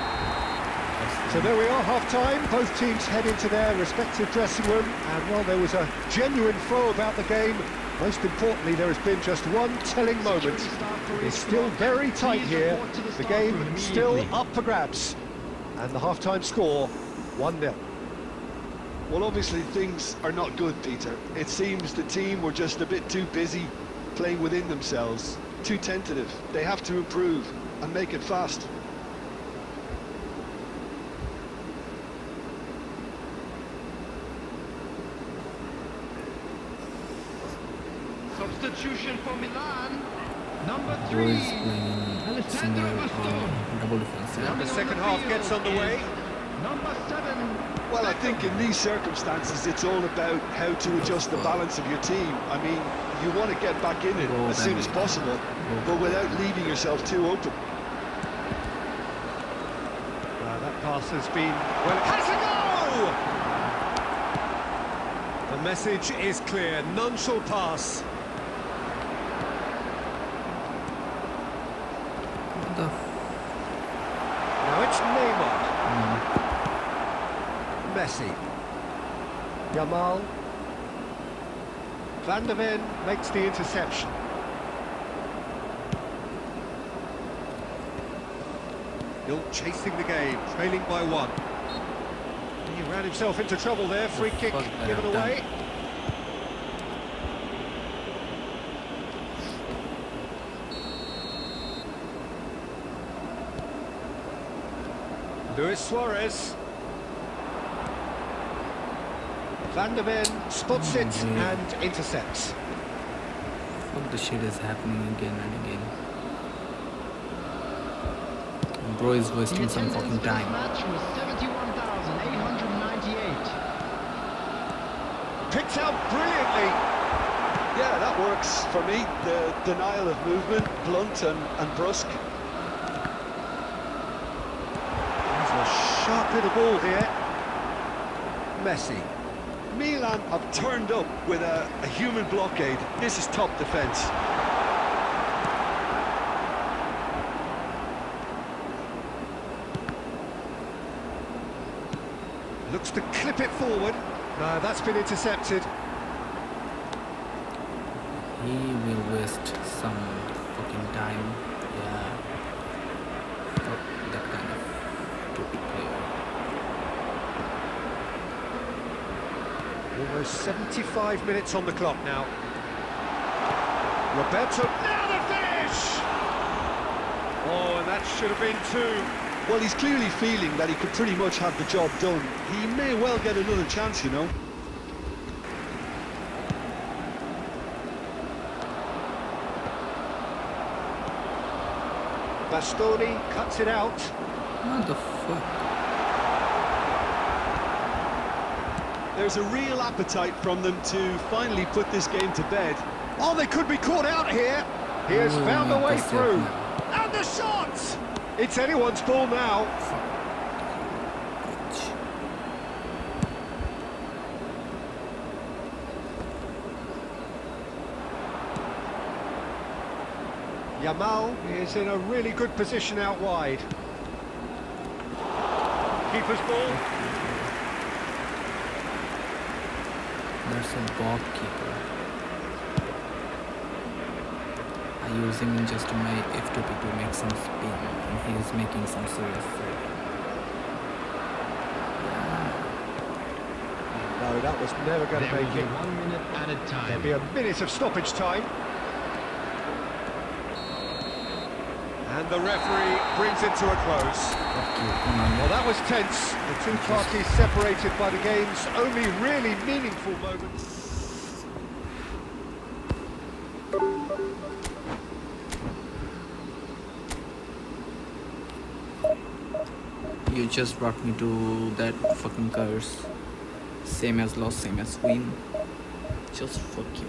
So there we are, half-time. Both teams head into their respective dressing room. And while there was a genuine flow about the game, most importantly, there has been just one telling moment. It's still very tight here. The game still up for grabs. And the half-time score, 1-0. Well, obviously things are not good, Peter. It seems the team were just a bit too busy playing within themselves, too tentative. They have to improve and make it fast. Substitution for Milan. Number Bro 3. is playing single or double defense. Now the second half gets underway. Number 7. Well, I think in these circumstances, it's all about how to adjust the balance of your team. I mean, you want to get back in it as soon as possible, but without leaving yourself too open. That pass has been... Well, it has a go! The message is clear. None shall pass. What the Now it's Neymar. Messi. Yamal. Van der Ven makes the interception. Still chasing the game, trailing by 1. He ran himself into trouble there. Free kick given away. Luis Suarez. Van der Ven spots it and intercepts. fuck the shit is happening again and again. Bro is wasting some fucking time. Match was 71,898. Picked out brilliantly. Yeah, that works for me. The denial of movement, blunt and brusque. There's a sharp little ball here. Messi. Milan have turned up with a human blockade. This is top defence. looks to clip it forward. No, that's been intercepted. He will waste some fucking time. Yeah. Fuck that kind of stupid player. Almost 75 minutes on the clock now. Roberto, now the finish! Oh, and that should have been two. Well, he's clearly feeling that he could pretty much have the job done. He may well get another chance, you know. Bastoni cuts it out. What the fuck? There's a real appetite from them to finally put this game to bed. Oh, they could be caught out here. He has found a way through. And the shot! It's anyone's ball now. Yamal is in a really good position out wide. Keeper's ball. There's a ball keeper. I use him in just to make F2P to make some spin, and he is making some serious save. No, that was never going to There will make be it. 1 minute at a There'll time. be a minute of stoppage time. And the referee brings it to a close. Fuck you, come on. Well, that was tense. The two parties separated by the game's only really meaningful moment. You just brought me to that fucking curse. Same as loss, same as win. Just fuck you.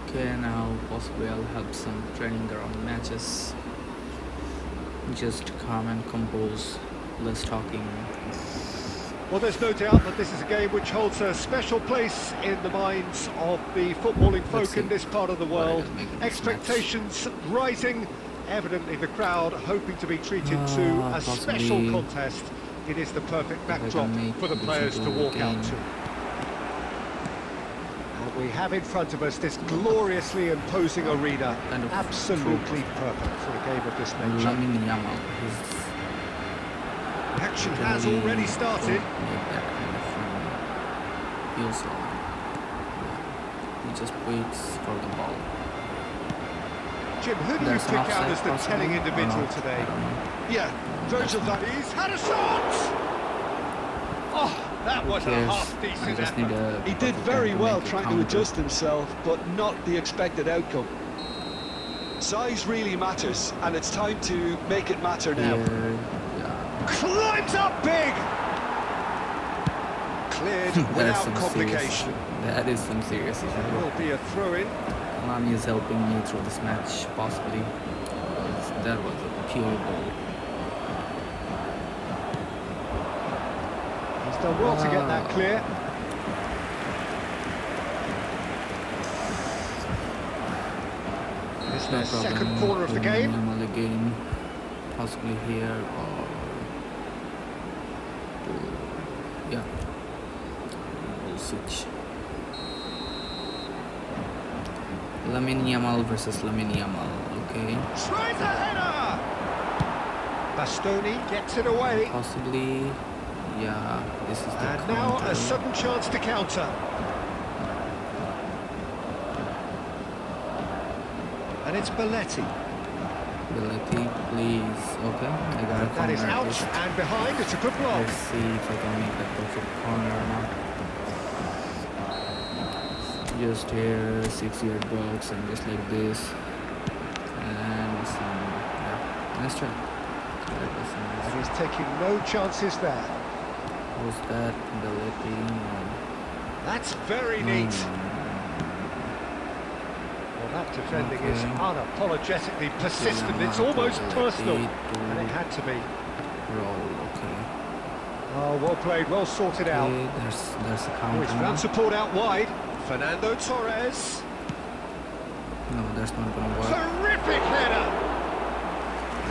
Okay, now possibly I'll have some training around matches. Just calm and compose, less talking. Well, there's no doubt that this is a game which holds a special place in the minds of the footballing folk in this part of the world. Expectations rising, evidently the crowd hoping to be treated to a special contest. It is the perfect backdrop for the players to walk out to. And we have in front of us this gloriously imposing arena, Kind of absolutely perfect for a game of this nature. Lamine Yamal, he's Action has already started. make that kind of feels like he just waits for the ball. Jim, who do you There's an pick out offside as the possible telling or individual not? today? I don't know. Yeah, Virgil van Dijk. He's had a shot! Oh, that was a I half-decent just need effort. a He did perfect very time to well make a trying to counter. adjust himself, but not the expected outcome. Size really matters, and it's time to make it matter now. Yeah. Climbs up big! Cleared That is without some complication. serious. That is some serious issue. Will be a throw-in. Lamy is helping me through this match, possibly. That was a pure goal. He's done well to get that clear. This is No the problem. second corner of the game. Yamal again, possibly here or yeah, we'll switch. Lamine Yamal versus Lamine Yamal. Okay, Tries a header! Bastoni gets it away. possibly Yeah, this is the And now counter. a sudden chance to counter. And it's Belletti. Belletti, please. Okay, I got a That is corner at out least. and behind. It's a good block. Let's see if I can make that perfect corner or not. Just here, 6-yard box, and just like this. And some, yeah, nice try. That was nice. And he's taking no chances there. Was that Belletti? No. That's very neat. Well, that defending is Okay. unapologetically persistent. It's Yeah, almost Belletti personal. to And it had to be. roll. Okay. Oh, well played, well sorted out. Okay, there's a Oh, counter. he's found support out wide. Fernando Torres. No, that's not gonna work. Terrific header!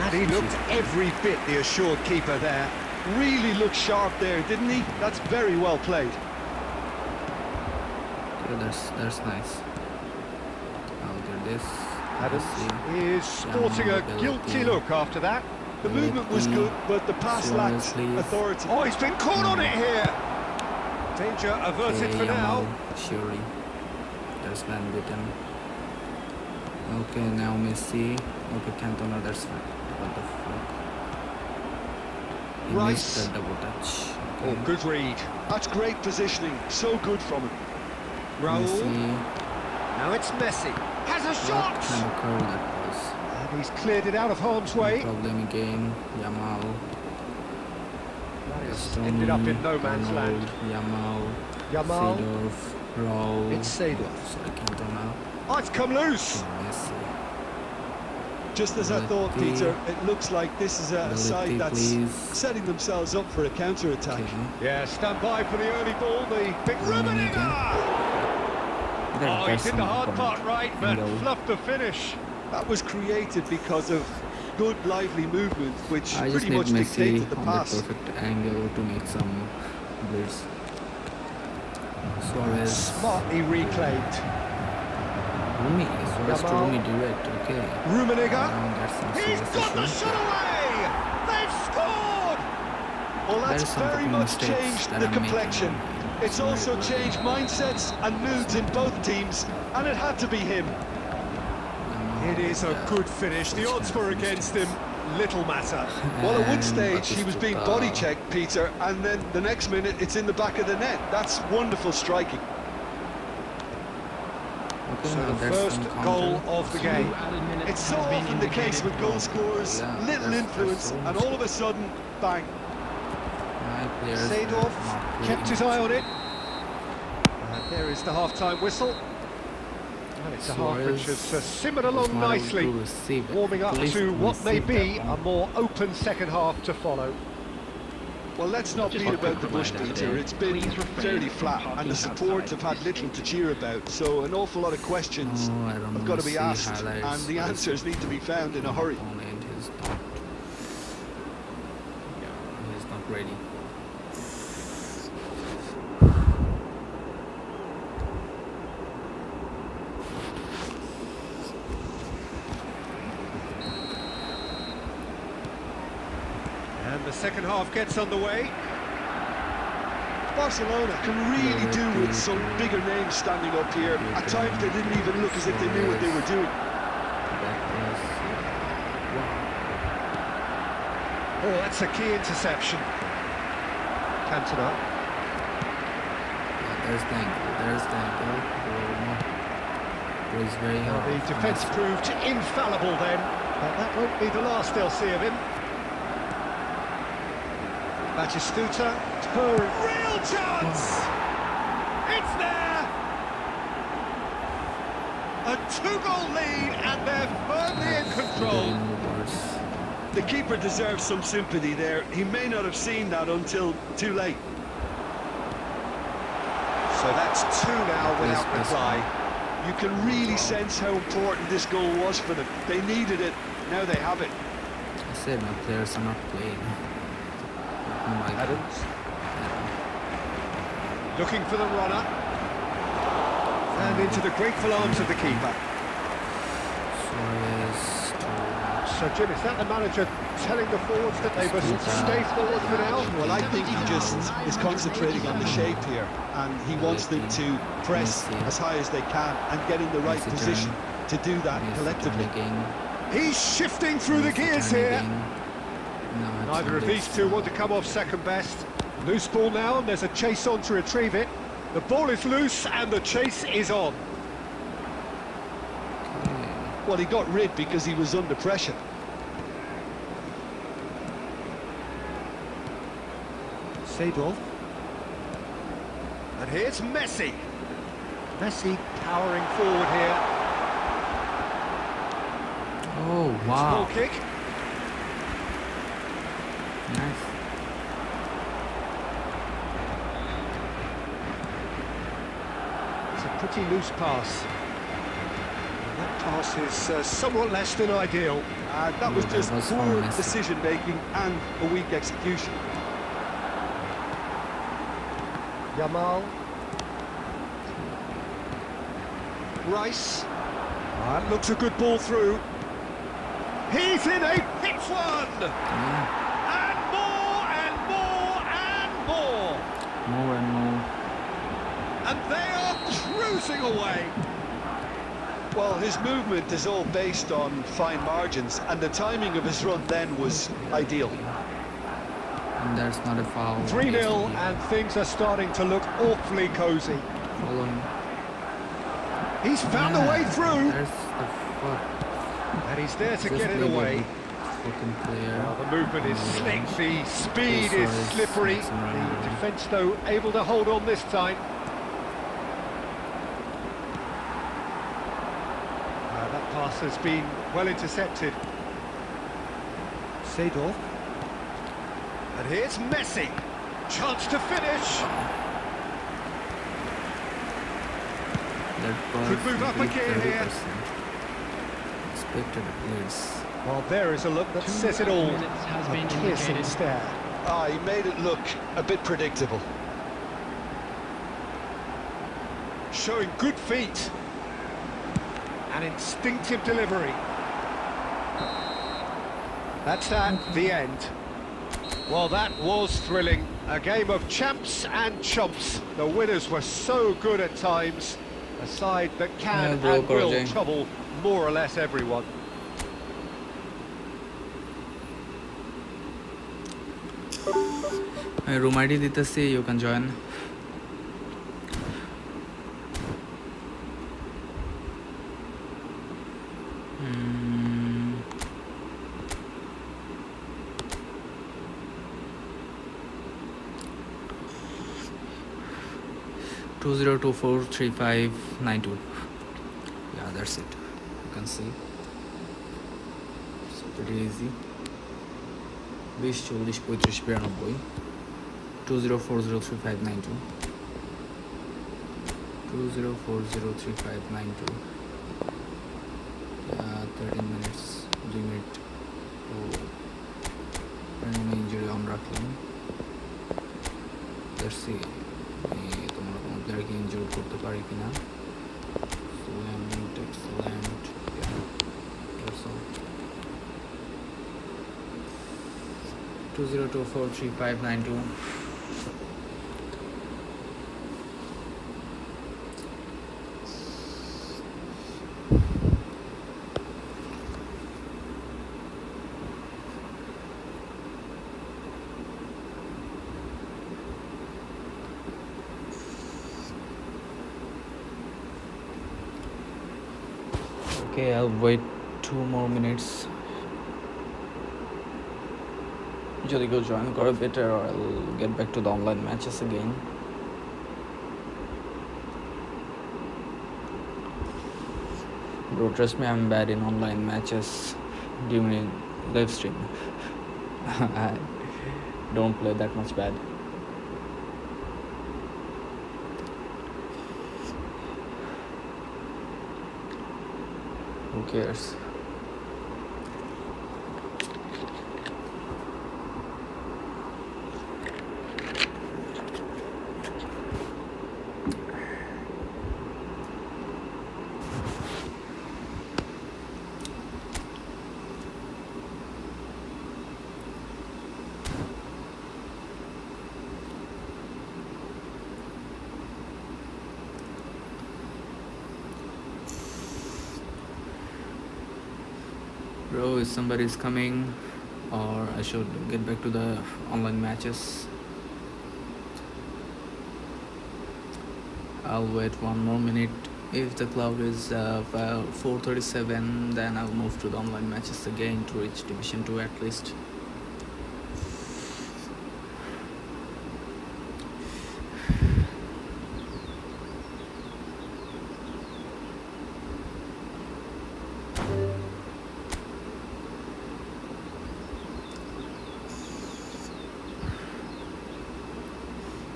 And he looked every bit the assured keeper there. Really looked sharp there, didn't he? That's very well played. Okay, that's nice. I'll do this. Let's Adams see. is sporting a Belletti. guilty look after that. The movement was good, but the pass Suarez, lacked please. authority. Oh, he's been caught on it here. Danger averted for now. Shuri. There's Van Bitten. Okay, now Messi. Okay, Cantona, that's fine. What the fuck? He Rice. missed the double touch. Oh, Okay. good read. That's great positioning, so good from him. Raul. Messi. Now it's Messi. Has a What shot! kind of curl that was? And he's cleared it out of harm's No way. problem again. Yamal. That has Gastoni, ended up in no man's land. Yamal. Yamal. Seedorf. Raul. It's Seedorf. Sorry, Cantona. Oh, it's come loose. Messi. Just as I thought, Belletti. Peter, it looks like this is a Belletti, side that's please. setting themselves up for a counter-attack. Okay. Yeah, stand by for the early ball. The big Rummenigge. Oh, he did the hard part right, but fluffed the finish. That was created because of good, lively movement, which I just pretty need much Messi dictated the on pass. the perfect angle to make some blitz. Suarez. Smartly reclaimed. Rumi. Suarez to Yamal. Rumi direct. Okay. Rummenigge. Now that's some He's serious got the issue. shot away. They've scored. Well, There that's is some very fucking much mistakes changed that the I'm making. complexion. It's also changed mindsets and moods in both teams, and it had to be him. Yamal, It is a yeah. good finish. The Such odds kind were of against mistakes. him. Little matter. Well, at one And stage he was being Batistuta. body checked, Peter, and then the next minute it's in the back of the net. That's wonderful striking. Okay, So now the there's first some counter. goal of the game. 2 added minutes It's so has been often the case indicated. with goal scorers, Yeah, little that's influence, so and all of a sudden, bang. My players are Seedorf not kept playing his eye on it. And there is the half-time whistle. And it's a half which Suarez has simmered was along not able nicely, to receive it. warming up At least to what may receive be that a one. more open second half to follow. Well, let's not Just beat a about the quick bush, reminder Peter. today, It's been please refrain fairly from flat, parking and the support outside have had this little to stadium. cheer about. So an awful lot of questions No, I don't have got wanna to be see asked, highlights and the of answers need to be found in a hurry. Opponent is not. Yeah, he's not ready. And the second half gets underway. Barcelona can really do with some bigger names standing up here. At times they didn't even look as if they knew what they were doing. That was. Oh, that's a key interception. Cantona. Yeah, there's the angle. There's the angle. It's very Well, hard. the defence proved infallible then, but that won't be the last they'll see of him. Batistuta, real chance! It's there! A two-goal lead, and they're firmly in control. The keeper deserves some sympathy there. He may not have seen that until too late. So that's two now without Yes, reply. You can really sense how important this goal was for them. They needed it, now they have it. I said my players are not playing. Oh my God. Adams looking for the runner. And into the grateful arms of the keeper. Suarez to So, Jim, is that the manager telling the forwards that they must stay forward for now? Well, I think he just is concentrating on the shape here, and he wants them to press as high as they can and get in the right position to do that collectively. He's shifting through the gears here. Neither of these two want to come off second best. Loose ball now, and there's a chase on to retrieve it. The ball is loose, and the chase is on. Well, he got rid because he was under pressure. Seedorf. And here's Messi. Messi powering forward here. Oh, Small wow. kick. Nice. It's a pretty loose pass. And that pass is somewhat less than ideal. That was just That was poor from Messi. decision-making and a weak execution. Yamal. Rice. That looks a good ball through. He's in a hit one! And more and more and more! More and more. And they are cruising away! Well, his movement is all based on fine margins, and the timing of his run then was ideal. And there's not a foul. 3-0, and things are starting to look awfully cosy. Follow him. He's found a way through, There's the fuck. and he's there to Just get it leave away. Fucking player. Well, the movement is slick, the speed is Suarez slippery. makes him run. The defence, though, able to hold on this time. That pass has been well intercepted. Seedorf. And here's Messi. Chance to finish. That Could move up again here. Expected at least. Well, there is a look that says it all. minutes has been A piercing indicated. stare. He made it look a bit predictable. Showing good feet. An instinctive delivery. That's that, the end. Well, that was thrilling. A game of champs and chumps. The winners were so good at times. A side that can Yeah, and will Jay. trouble more or less everyone. Room ID দিতেছি, you can join. Hmm. 20243592. Yeah, that's it. You can see. It's pretty easy. 20 40 35 92 20403592 20403592 13 minutes 2 minute তো injury on রাখলাম let's see তোমরা কোনো প্লেয়ারকে injury করতে পারি কিনা excellent yeah that's all 20243592 Okay, I'll wait 2 more minutes. যদি কেউ join করে better, or I'll get back to the online matches again. Bro, trust me, I'm bad in online matches during live stream. I don't play that much bad. Who cares? Bro, if somebody's coming, or I should get back to the online matches. I'll wait 1 more minute. If the cloud is 4:37, then I'll move to the online matches again to reach Division 2 at least.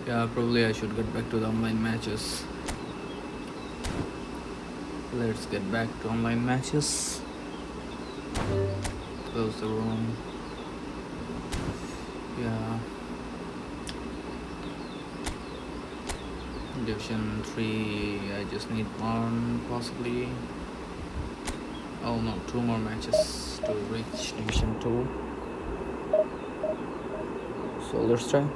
Yeah, probably I should get back to the online matches. Let's get back to online matches. Close the room. Yeah. Division 3, I just need one possibly. Oh no, 2 more matches to reach Division 2. So let's try.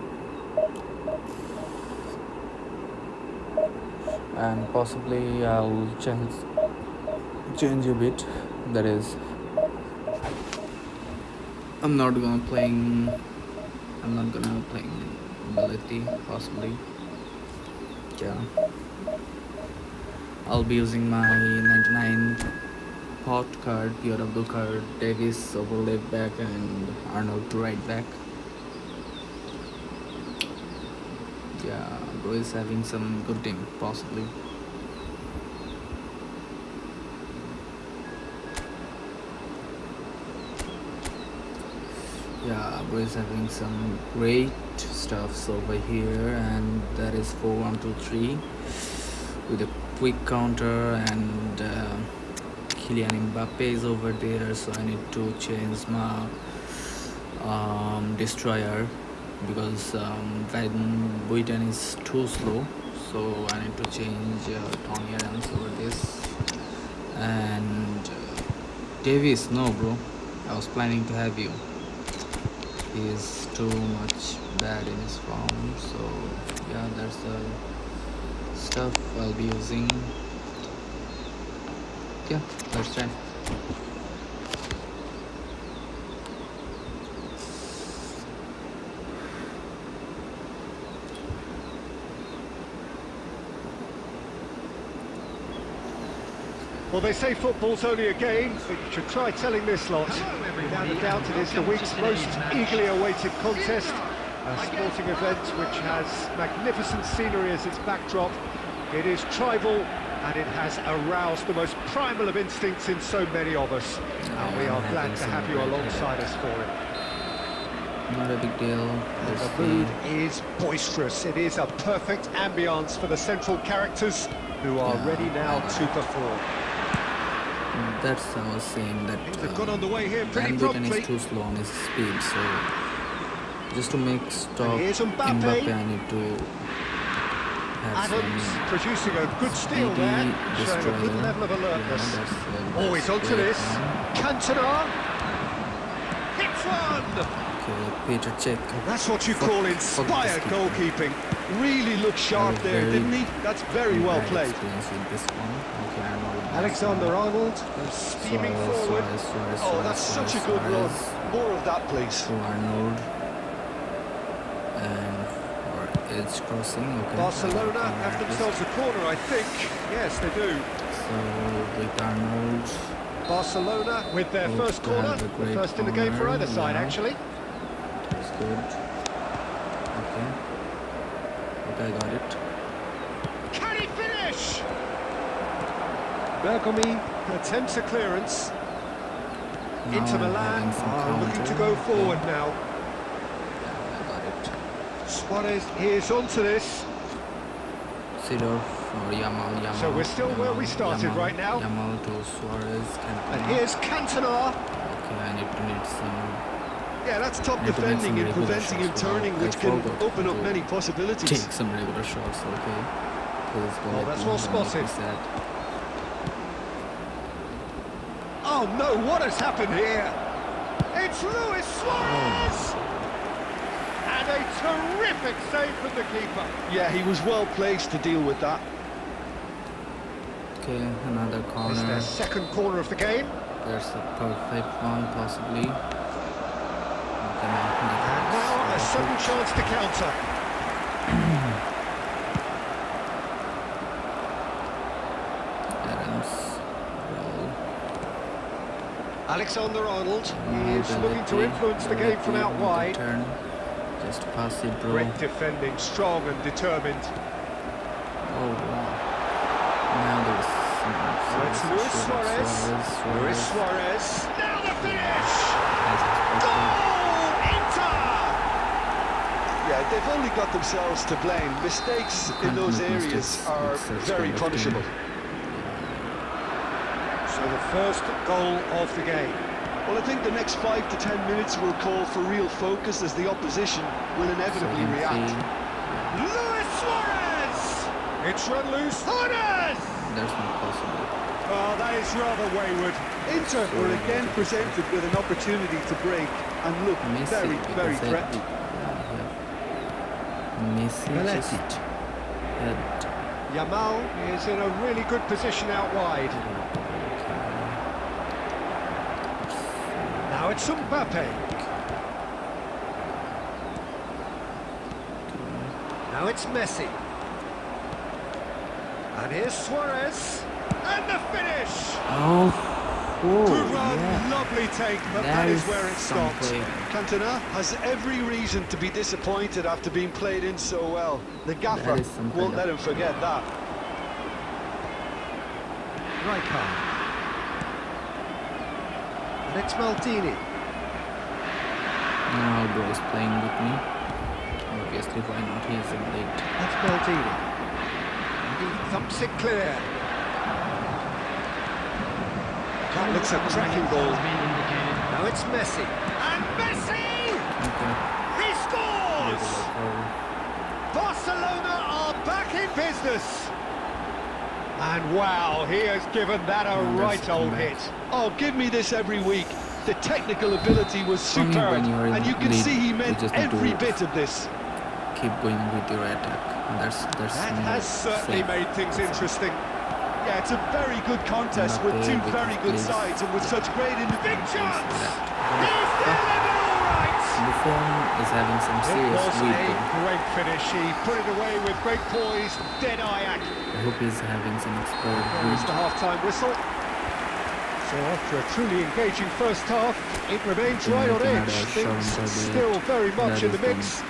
And possibly I'll change a bit. That is, I'm not gonna playing mobility possibly. Yeah, I'll be using my 99 pot card, POW card, Davis over left back and Arnold to right back. Yeah, bro is having some good team, possibly. Yeah, bro is having some great stuffs over here, and that is 4-1-2-3 with a quick counter, and Kylian Mbappe is over there, so I need to change my destroyer, because Van Buiten is too slow, so I need to change Tony Adams over this. And Davis, no bro, I was planning to have you. He is too much bad in his form, so yeah, that's the stuff I'll be using. Yeah, let's try. Well, they say football's only a game, but you should try telling this lot. Without a doubt, it is the week's most eagerly awaited contest. A sporting event which has magnificent scenery as its backdrop. It is tribal, and it has aroused the most primal of instincts in so many of us. And we are glad to have you alongside us for it. Not a big deal. The mood is boisterous. It is a perfect ambience for the central characters, who are ready now to perform. That's I was saying that They've got on the way here pretty Van Buiten promptly. is too slow on his speed, so just to make stop Here's Mbappe. Mbappe, I need to have Adams some producing a good steal there, showing a good level of alertness. Oh, he's onto this. Cantona. Hits one! Okay, Peter Cech. That's what you call inspired goalkeeping. Really looked sharp there, didn't he? That's very well played. Experience with this one. Okay, Alexander-Arnold steaming forward. Oh, that's such a good run. More of that, please. To Arnold. And or edge crossing. Okay. Barcelona have themselves a corner, I think. Yes, they do. So with Arnold. Barcelona with their Hope first to corner. have a The great first in the game for corner, either side, yeah. actually. That's good. Okay. Okay, I got it. Can he finish? Bergomi attempts a clearance. Now Into I'm Milan, having some looking to counter. go forward Okay. now. Yeah, I got it. Suarez is onto this. Sidorf or Yamal. So we're still where we started right now. Yamal to Suarez. And here's Cantona. Okay, I need some. Yeah, that's top Need to make defending some and regular preventing him shots. turning, Wow, which I can forgot open up to many possibilities. Take some regular shots, okay. Please go Oh, let that's me well know, don't spotted. miss that. Oh no, what has happened here? It's Luis Suarez! And a terrific save from the keeper. Yeah, he was well placed to deal with that. Okay, another It's corner. their second corner of the game. There's a perfect one, possibly. And now a sudden chance to counter. Alexander-Arnold is looking to influence the game from out wide. Turn. Just pass it, bro. Great defending, strong and determined. Oh wow. Now there's So it's Luis Suarez. Luis Suarez. Now the finish! Goal! Inter! Yeah, they've only got themselves to blame. Mistakes in those areas are very punishable. So the first goal of the game. Well, I think the next 5 to 10 minutes will call for real focus as the opposition will inevitably react. Luis Suarez! It's run loose. Suarez! That's not possible. Oh, that is rather wayward. Inter were again presented with an opportunity to break and look Messi, very threatening. Messi just had Yamal is in a really good position out wide. Now it's Mbappe. Now it's Messi. And here's Suarez. And the finish! Good run, yeah. lovely take, but that is where it stopped. Cantona has every reason to be disappointed after being played in so well. The gaffer won't let him forget that. Rijkaard. And it's Maldini. Now bro is playing with me. Obviously, why not? He is in late. That's Maldini. And he thumps it clear. That looks a cracking ball. Now it's Messi. And Messi! Okay. He scores! Barcelona are back in business. And wow, he has given that a right old hit. Oh, give me this every week. The technical ability was superb, and you can see he meant every bit of this. Keep going with your attack. That has certainly made things interesting. Yeah, it's a very good contest with two very good sides and with such great individuals. Big chance! He's delivered all right! Buffon is having some It serious was a week. great finish. He put it away with great poise, dead-eye act. I hope he's having some expert There's the half-time whistle. So after a truly engaging first half, it remains right on edge. Things still very much in the mix.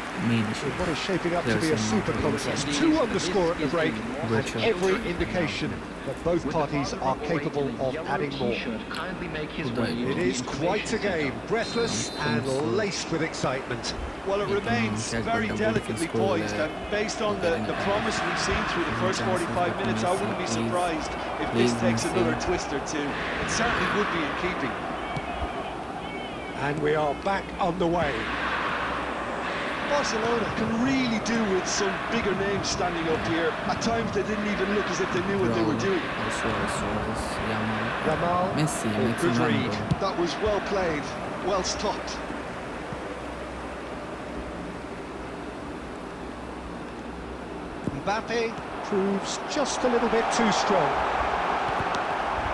What is shaping up to be a super contest. 2 on the score at the break, and every indication that both parties are capable of adding more. It is quite a game, breathless and laced with excitement. Well, it remains very delicately poised, and based on the promise we've seen through the first 45 minutes, I wouldn't be surprised if this takes another twist or two. It certainly would be in keeping. And we are back on the way. Barcelona can really do with some bigger names standing up here. At times they didn't even look as if they knew what they were doing. Yamal, Messi, good read. That was well played, well stopped. Mbappe proves just a little bit too strong.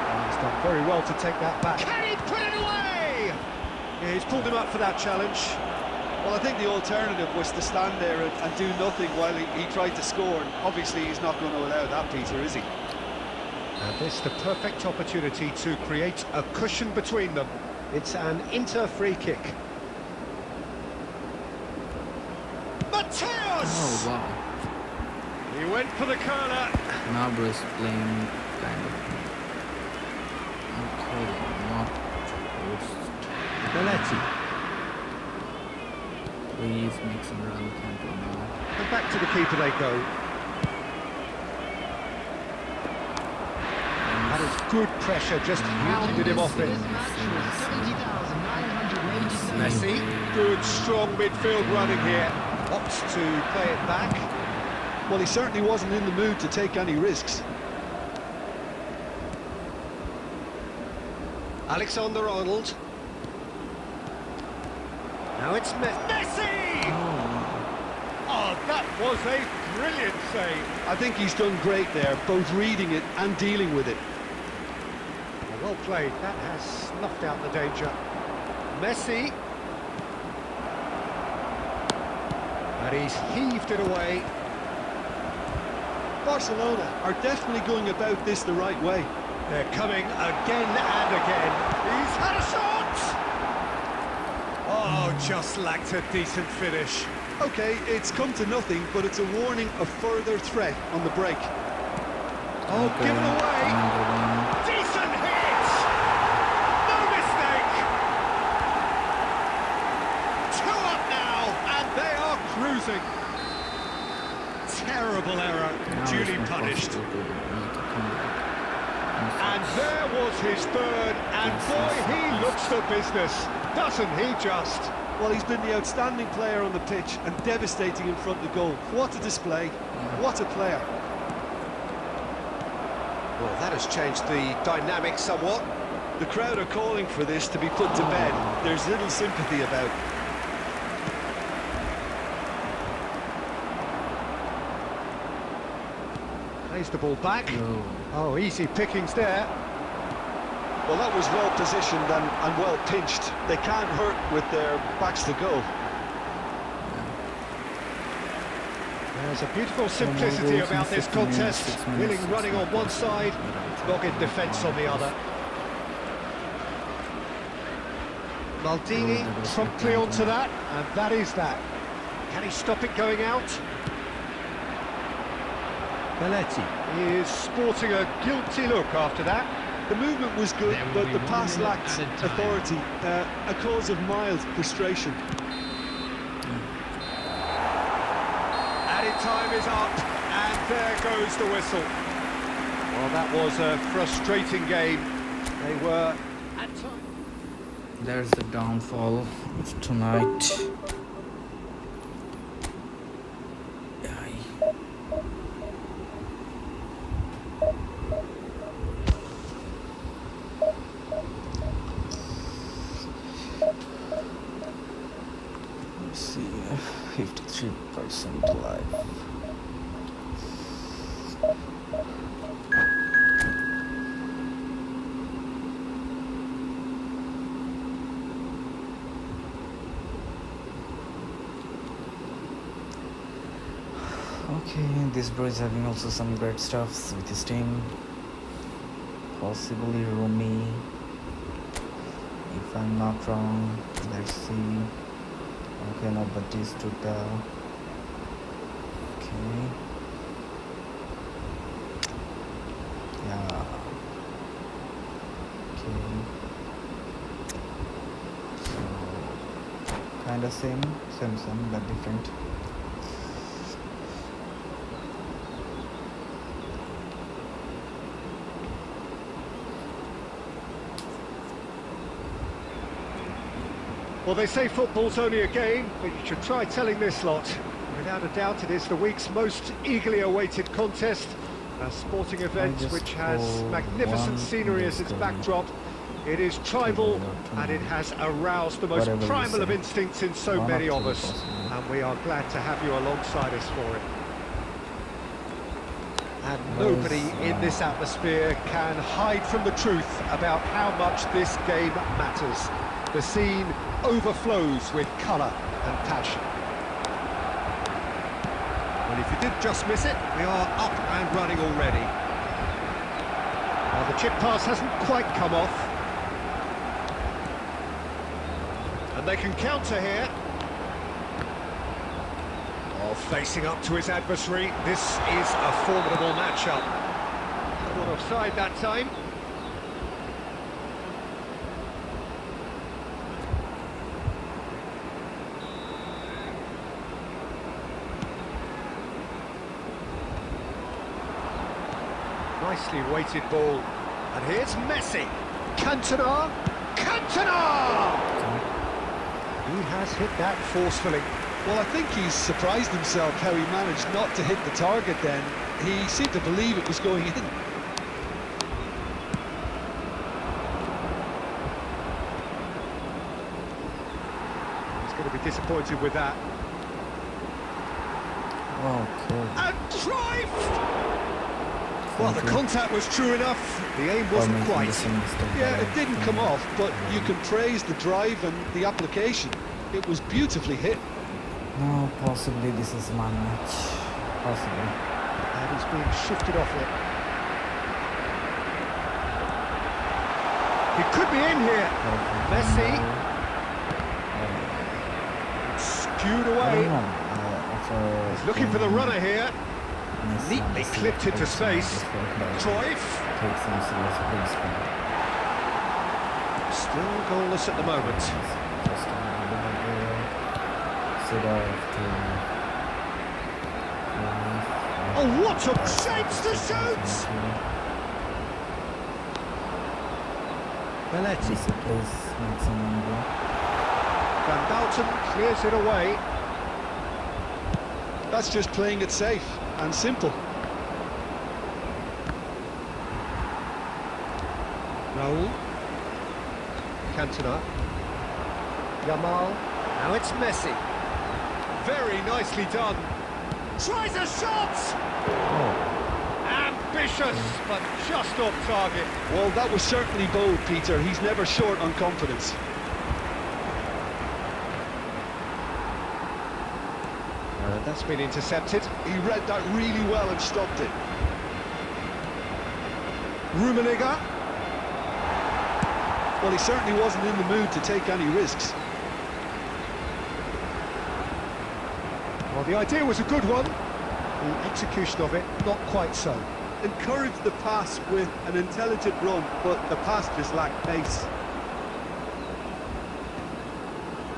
And he's done very well to take that back. Can he put it away? Yeah, he's pulled him up for that challenge. Well, I think the alternative was to stand there and do nothing while he tried to score. And obviously, he's not going to allow that, Peter, is he? And this the perfect opportunity to create a cushion between them. It's an Inter free kick. Mateus! Oh wow. He went for the curler. Now is playing kind of. Okay, not post. Belletti. Please make some run, Cantona. And back to the keeper they go. That is good pressure, just hounded him off it. Messi, good strong midfield running here. Opts to play it back. Well, he certainly wasn't in the mood to take any risks. Alexander-Arnold. Now it's Messi! Oh, that was a brilliant save. I think he's done great there, both reading it and dealing with it. Well played, that has snuffed out the danger. Messi. And he's heaved it away. Barcelona are definitely going about this the right way. They're coming again and again. He's had a shot! Oh, just lacked a decent finish. Okay, it's come to nothing, but it's a warning of further threat on the break. Oh, given away. Decent hit! No mistake! 2 up now, and they are cruising. Terrible error, duly punished. And there was his third, and boy, he looks the business, doesn't he just? Well, he's been the outstanding player on the pitch and devastating in front of goal. What a display, what a player. Well, that has changed the dynamic somewhat. The crowd are calling for this to be put to bed. There's little sympathy about. Plays the ball back. Oh, easy pickings there. Well, that was well positioned and well pinched. They can't hurt with their backs to goal. There's a beautiful simplicity about this contest. Willing running on one side, dogged defence on the other. Maldini promptly onto that, and that is that. Can he stop it going out? Belletti is sporting a guilty look after that. The movement was good, but the pass lacked authority, a cause of mild frustration. Added time is up, and there goes the whistle. Well, that was a frustrating game. They were at times. There's the downfall of tonight. Let's see, 53% live. Okay, this bro is having also some great stuffs with his team. Possibly Rumi, if I'm not wrong. Let's see. Okay, no, Batistuta. Okay. Yeah. Okay. So, kind of same, but different. Well, they say football's only a game, but you should try telling this lot. Without a doubt, it is the week's most eagerly awaited contest. A sporting event which has magnificent scenery as its backdrop. It is tribal, and it has aroused the most primal of instincts in so many of us. And we are glad to have you alongside us for it. And nobody in this atmosphere can hide from the truth about how much this game matters. The scene overflows with colour and passion. Well, if you did just miss it, we are up and running already. Well, the chip pass hasn't quite come off. And they can counter here. Oh, facing up to his adversary. This is a formidable matchup. Not offside that time. Nicely weighted ball. And here's Messi. Cantona. Cantona! He has hit that forcefully. Well, I think he's surprised himself how he managed not to hit the target then. He seemed to believe it was going in. He's going to be disappointed with that. Okay. And drive! Well, the contact was true enough. The aim wasn't quite. Yeah, it didn't come off, but you can praise the drive and the application. It was beautifully hit. No, possibly this is my match. Possibly. And he's being shifted off it. He could be in here. Messi. Skewed away. He's looking for the runner here. Neatly clipped into space. Cruyff. Still goalless at the moment. Oh, what a chance to shoot! Belletti. Van Dalton clears it away. That's just playing it safe and simple. Raul. Cantona. Yamal. Now it's Messi. Very nicely done. Tries a shot! Ambitious, but just off target. Well, that was certainly bold, Peter. He's never short on confidence. That's been intercepted. He read that really well and stopped it. Rummenigge. Well, he certainly wasn't in the mood to take any risks. Well, the idea was a good one. The execution of it, not quite so. Encouraged the pass with an intelligent run, but the pass just lacked pace.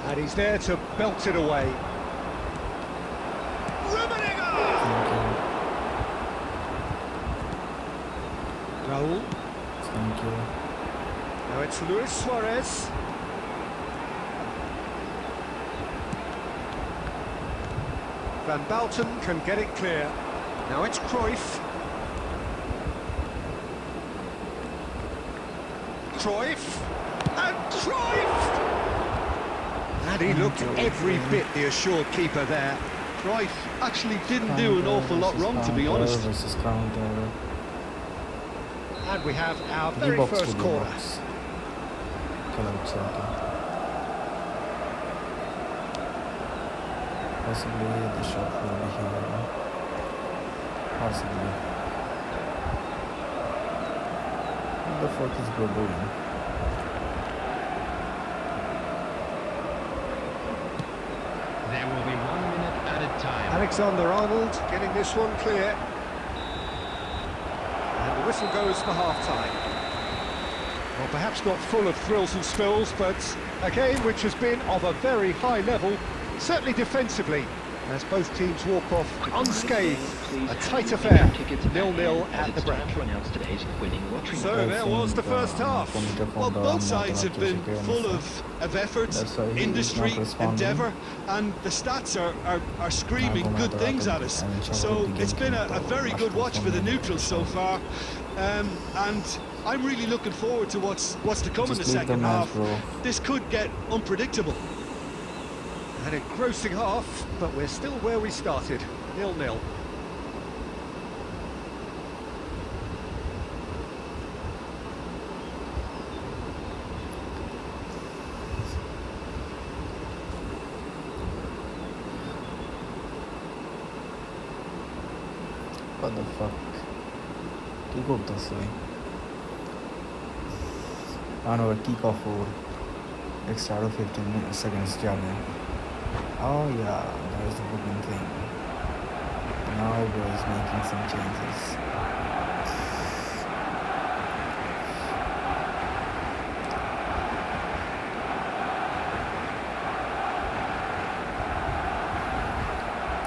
And he's there to belt it away. Rummenigge! Raul. Thank you. Now it's Luis Suarez. Van Dalton can get it clear. Now it's Cruyff. Cruyff. And Cruyff! And he looked every bit the assured keeper there. Cruyff actually didn't do an awful lot wrong, to be honest. And we have our very first corner. Possibly the shot will be here. Possibly. What the fuck is bro doing? There will be 1 minute added time. Alexander-Arnold getting this one clear. And the whistle goes for half-time. Well, perhaps not full of thrills and spills, but a game which has been of a very high level, certainly defensively, as both teams walk off unscathed. A tight affair, 0-0 at the break. So there was the first half. Well, both sides have been full of effort, industry, endeavour, and the stats are screaming good things at us. So it's been a very good watch for the neutrals so far, and I'm really looking forward to what's to come in the second half. This could get unpredictable. An engrossing half, but we're still where we started, 0-0. What the fuck? কি করতেছে? Another kick off for extra 15 seconds jamming. Oh yeah, there's the booking thing. Now bro is making some changes.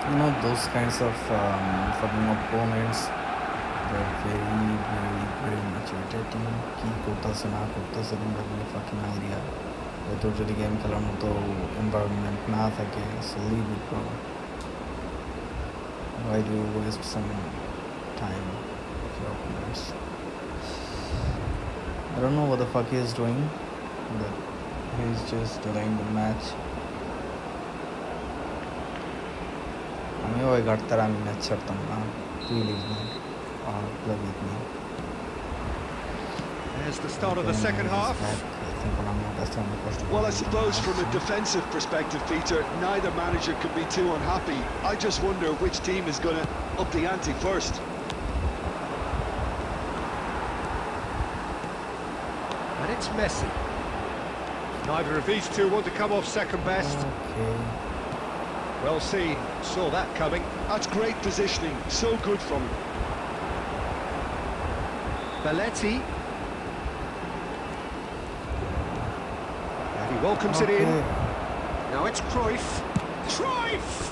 You know, those kinds of fucking opponents, they're very much irritating. Ki kortase na kortase don't have any fucking idea. তোর যদি game খেলার মতো environment না থাকে, so leave it bro. Why do you waste some time with your opponents? I don't know what the fuck he is doing, but he's just delaying the match. আমিও ওই গাড়তার আমি match ছাড়তাম না, তুই leave না। play with me. There's the start of the second half. Well, I suppose from a defensive perspective, Peter, neither manager can be too unhappy. I just wonder which team is going to up the ante first. And it's Messi. Neither of these two want to come off second best. Okay. Well seen, saw that coming. That's great positioning, so good from him. Belletti. And he welcomes it in. Now it's Cruyff. Cruyff!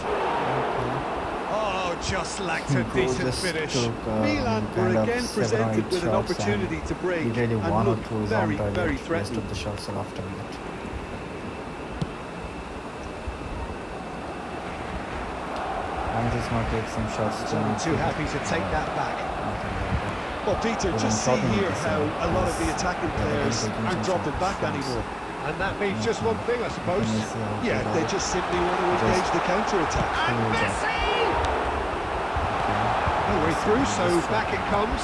Oh, just lacked a decent finish. Milan were again presented with an opportunity to break really and looked very, very the rest threatening. of the shots are after that. I'm just going to take some shots. I'm too happy to take that back. Well, Peter, just see here how a lot of the attacking players aren't dropping back anymore. And that means just one thing, I suppose. Yeah, they just simply want to engage the counter-attack. And Messi! No way through, so back it comes.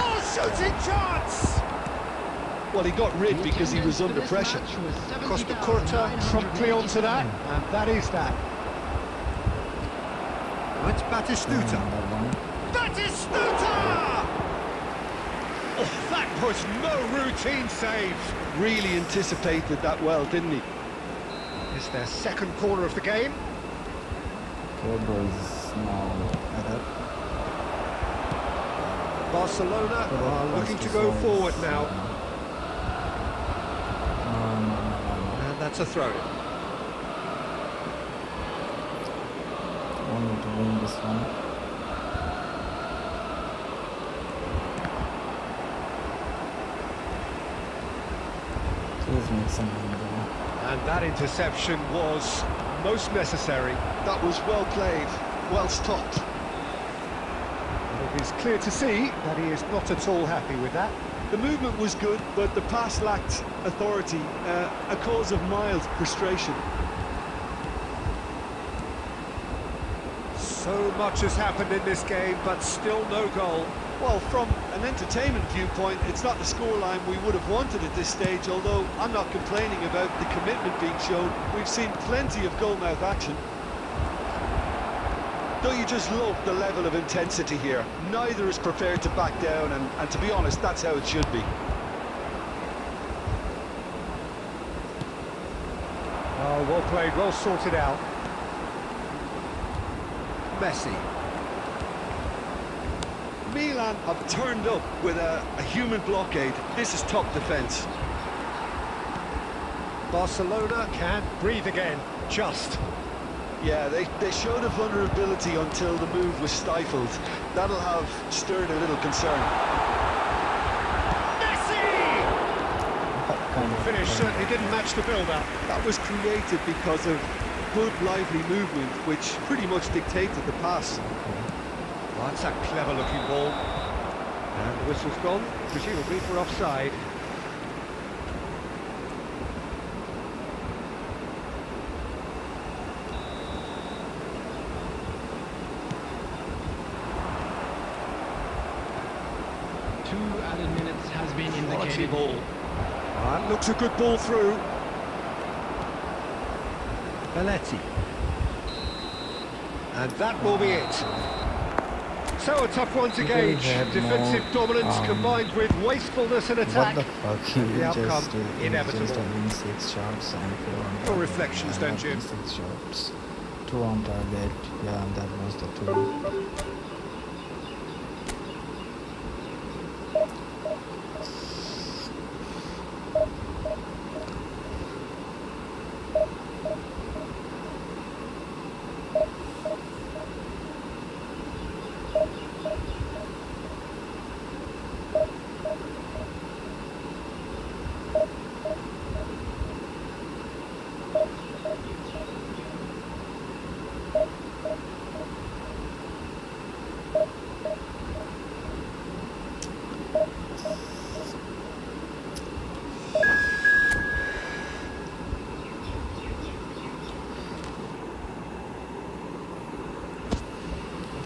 Oh, shooting chance! Well, he got rid because he was under pressure. Costa Curta promptly onto that, and that is that. It's Batistuta. Batistuta! Oh, that was no routine save. Really anticipated that well, didn't he? It's their second corner of the game. Barcelona are looking to go forward now. And that's a throw. Only to win this one. Please make some money. And that interception was most necessary. That was well played, well stopped. It is clear to see that he is not at all happy with that. The movement was good, but the pass lacked authority, a cause of mild frustration. So much has happened in this game, but still no goal. Well, from an entertainment viewpoint, it's not the scoreline we would have wanted at this stage, although I'm not complaining about the commitment being shown. We've seen plenty of goal-mouth action. Don't you just love the level of intensity here? Neither is prepared to back down, and to be honest, that's how it should be. Oh, well played, well sorted out. Messi. Milan have turned up with a human blockade. This is top defence. Barcelona can't breathe again, just. Yeah, they showed a vulnerability until the move was stifled. That'll have stirred a little concern. Messi! The finish certainly didn't match the build-up. That was created because of good, lively movement, which pretty much dictated the pass. Oh, that's a clever-looking ball. And the whistle's gone, presumably for offside. Added minutes has been indicated. Ball. That looks a good ball through. Belletti. And that will be it. So a tough one to gauge. Defensive dominance combined with wastefulness in attack. What the fuck? He The outcome just inevitable. having 6 shots and 4 on For target. reflections, don't you? 6 shots. 2 on target. Yeah, that was the 2.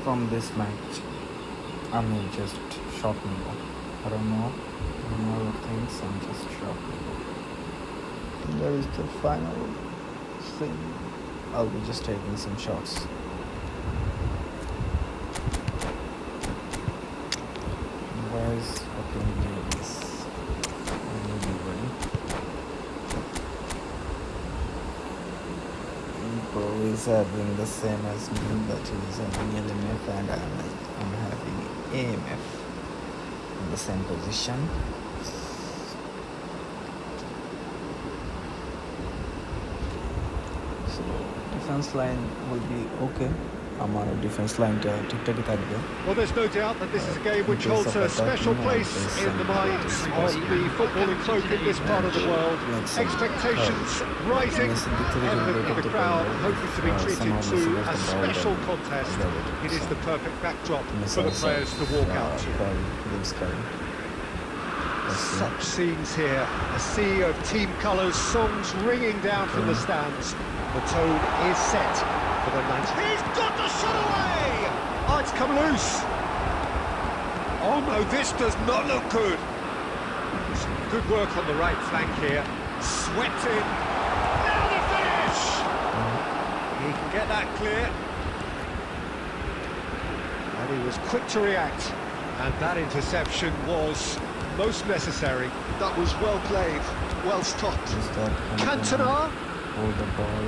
from this match? I mean, just shock me. I don't know other things. I'm just shocked. There is the final thing. I'll be just taking some shots. Where's fucking games? Bro is having the same as me, but he's having LMF and I'm having AMF in the same position. So defense line will be okay. I'm on a defense line to take it out of there. Well, there's no doubt that this is a game which holds a special place in the minds of the footballing folk in this part of the world. Expectations rising, and the crowd hoping to be treated to a special contest. It is the perfect backdrop for the players to walk out to. Such scenes here, a sea of team colours, songs ringing down from the stands. The tone is set for the 90. He's got the shot away! Oh, it's come loose. Oh no, this does not look good. Some good work on the right flank here. Swept in. Now the finish! He can get that clear. And he was quick to react. And that interception was most necessary. That was well played, well stopped. Cantona. Hold the ball.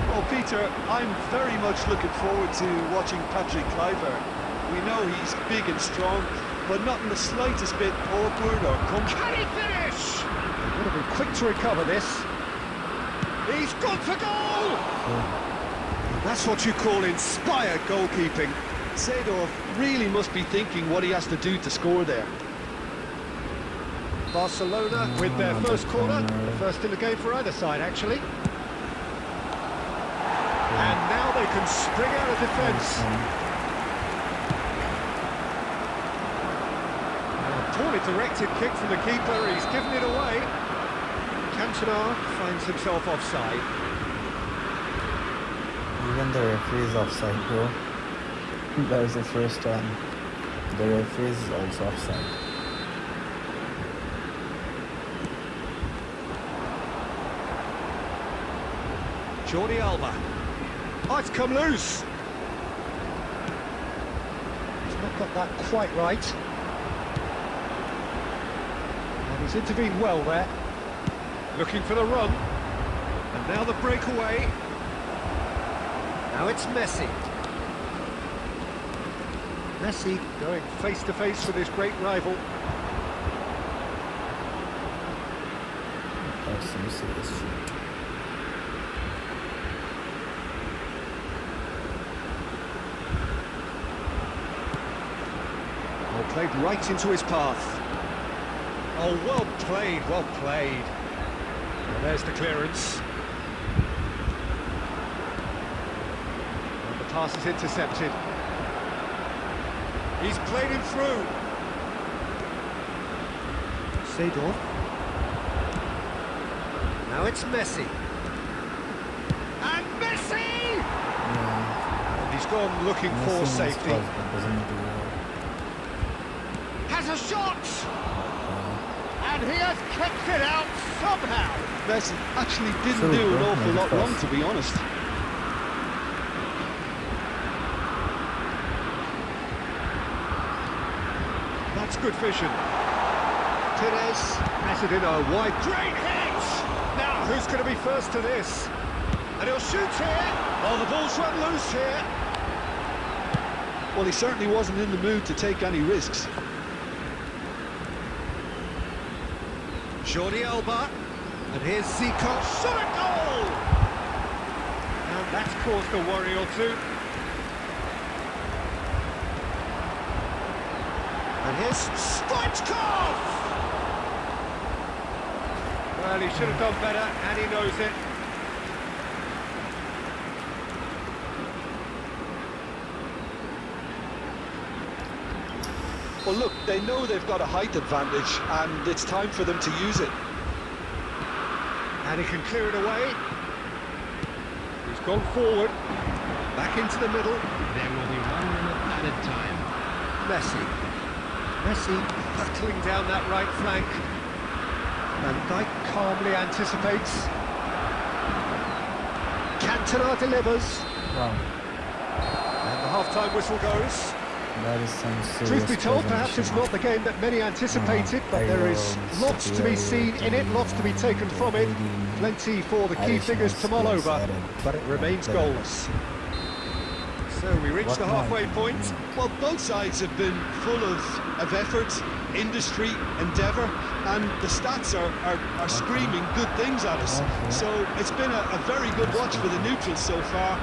Well, Peter, I'm very much looking forward to watching Patrick Kluivert. We know he's big and strong, but not in the slightest bit awkward or comfortable. Can he finish? He would have been quick to recover this. He's gone for goal! That's what you call inspired goalkeeping. Seedorf really must be thinking what he has to do to score there. Barcelona with their first corner, the first in the game for either side, actually. And now they can spring out of defence. A poorly directed kick from the keeper, he's given it away. Cantona finds himself offside. Even the referee is offside, bro. That is the first time. The referee is also offside. Jordi Alba. Oh, it's come loose. He's not got that quite right. And he's intervened well there. Looking for the run. And now the breakaway. Now it's Messi. Messi going face to face with his great rival. That's some serious shit. Played right into his path. Oh, well played, well played. And there's the clearance. And the pass is intercepted. He's played him through. Seedorf. Now it's Messi. And Messi! Yeah. And he's gone looking for safety. Has a shot! And he has kicked it out somehow! Messi actually didn't do an awful lot wrong, to be honest. That's good vision. Perez has it in a wide. Great hit! Now, who's going to be first to this? And he'll shoot here! Oh, the ball's run loose here! Well, he certainly wasn't in the mood to take any risks. Jordi Alba, and here's Zico, shot a goal! And that's caused a worry or two. And here's Stoichkov! Well, he should have done better, and he knows it. Well, look, they know they've got a height advantage, and it's time for them to use it. And he can clear it away. gone forward. Back into the middle. There will be 1 minute added time. Messi. Messi battling down that right flank. Van Dijk calmly anticipates. Cantona delivers. Wow, And the half-time whistle goes. that is some serious Truth be told, perhaps it's presentation. not the game that many anticipated, but I there know, is lots to be seen in it, lots to be taken from it. Plenty for the key figures to mull over, but it remains goalless. So we reach the halfway point. Well, both sides have been full of effort, industry, endeavour, and the stats are screaming good things at us. So it's been a very good watch for the neutrals so far,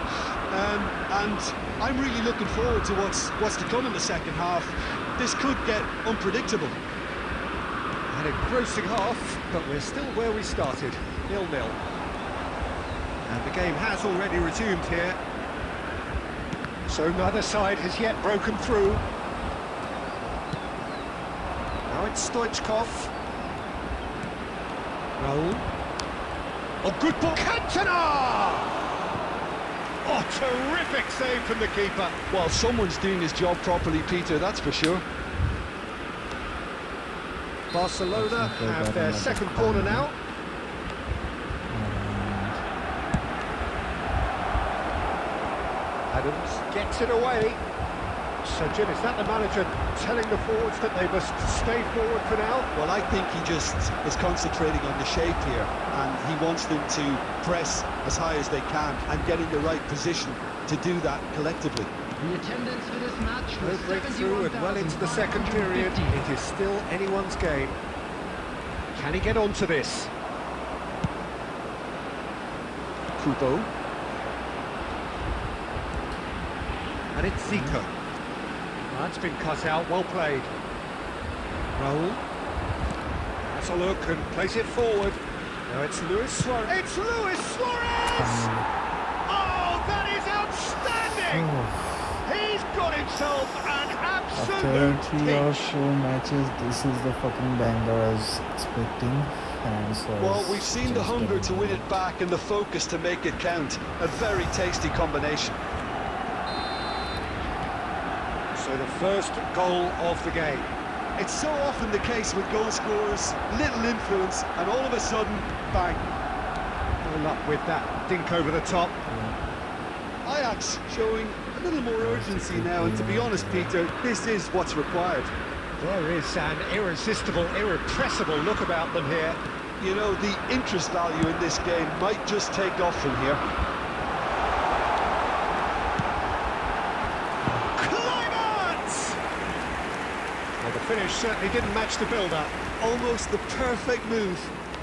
and I'm really looking forward to what's to come in the second half. This could get unpredictable. An engrossing half, but we're still where we started, 0-0. And the game has already resumed here. So neither side has yet broken through. Now it's Stoichkov. Raul. Oh, good ball. Cantona! Oh, terrific save from the keeper. Well, someone's doing his job properly, Peter, that's for sure. Barcelona have their second corner now. Adams gets it away. So, Jim, is that the manager telling the forwards that they must stay forward for now? Well, I think he just is concentrating on the shape here, and he wants them to press as high as they can and get in the right position to do that collectively. The attendance for this match No was breakthrough and well into the second period. It is still anyone's game. Can he get onto this? Kubo. And it's Zico. That's been cut out, well played. Raul. That's a look and plays it forward. Now it's Luis Suarez. It's Luis Suarez! Oh, that is outstanding! He's got himself an After absolute 3 or peach. 4 matches, this is the fucking banger I was expecting. And so Well, we've seen the hunger to win it back and the focus to make it count. A very tasty combination. So the first goal of the game. It's so often the case with goal scorers, little influence, and all of a sudden, bang. No luck with that dink over the top. Ajax showing a little more urgency now, and to be honest, Peter, this is what's required. There is an irresistible, irrepressible look about them here. You know, the interest value in this game might just take off from here. Well, the finish certainly didn't match the build-up. Almost the perfect move.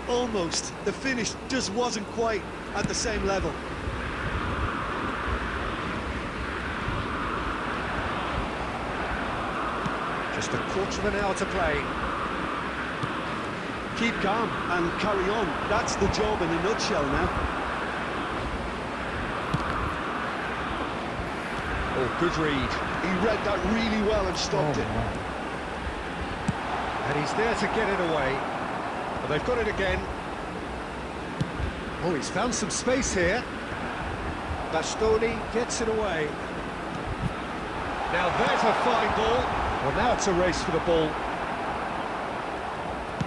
Almost. The finish just wasn't quite at the same level. Just a quarter of an hour to play. Keep calm and carry on. That's the job in a nutshell now. Oh, good read. He read that really well and stopped it. And he's there to get it away. But they've got it again. Oh, he's found some space here. Bastoni gets it away. Now there's a fine ball. Well, now it's a race for the ball.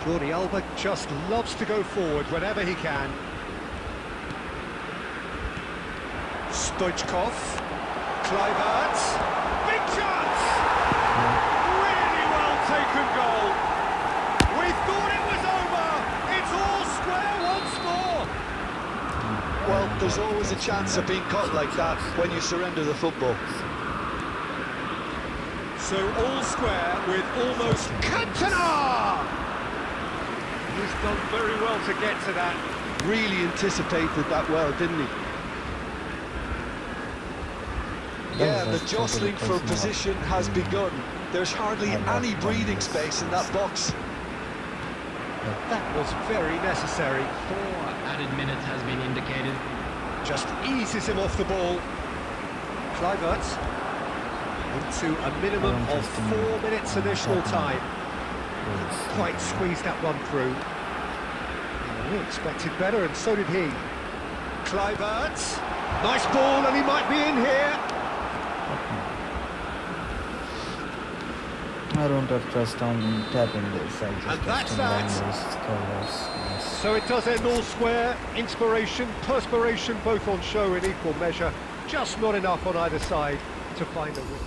Jordi Alba just loves to go forward whenever he can. Stoichkov. Kluivert. Big chance! Really well taken goal. We thought it was over. It's all square once more. Well, there's always a chance of being caught like that when you surrender the football. So all square with almost Cantona! He's done very well to get to that. Really anticipated that well, didn't he? Yeah, the jostling for position has begun. There's hardly any breathing space in that box. That was very necessary. 4 added minutes has been indicated. Just eases him off the ball. Kluivert into a minimum of 4 minutes additional time. Quite squeezed that one through. We expected better, and so did he. Kluivert. Nice ball, and he might be in here. I don't have trust on tapping this. I just And trust that's on that. Langer's colours. Yes. So it does end all square. Inspiration, perspiration, both on show in equal measure. Just not enough on either side to find a win.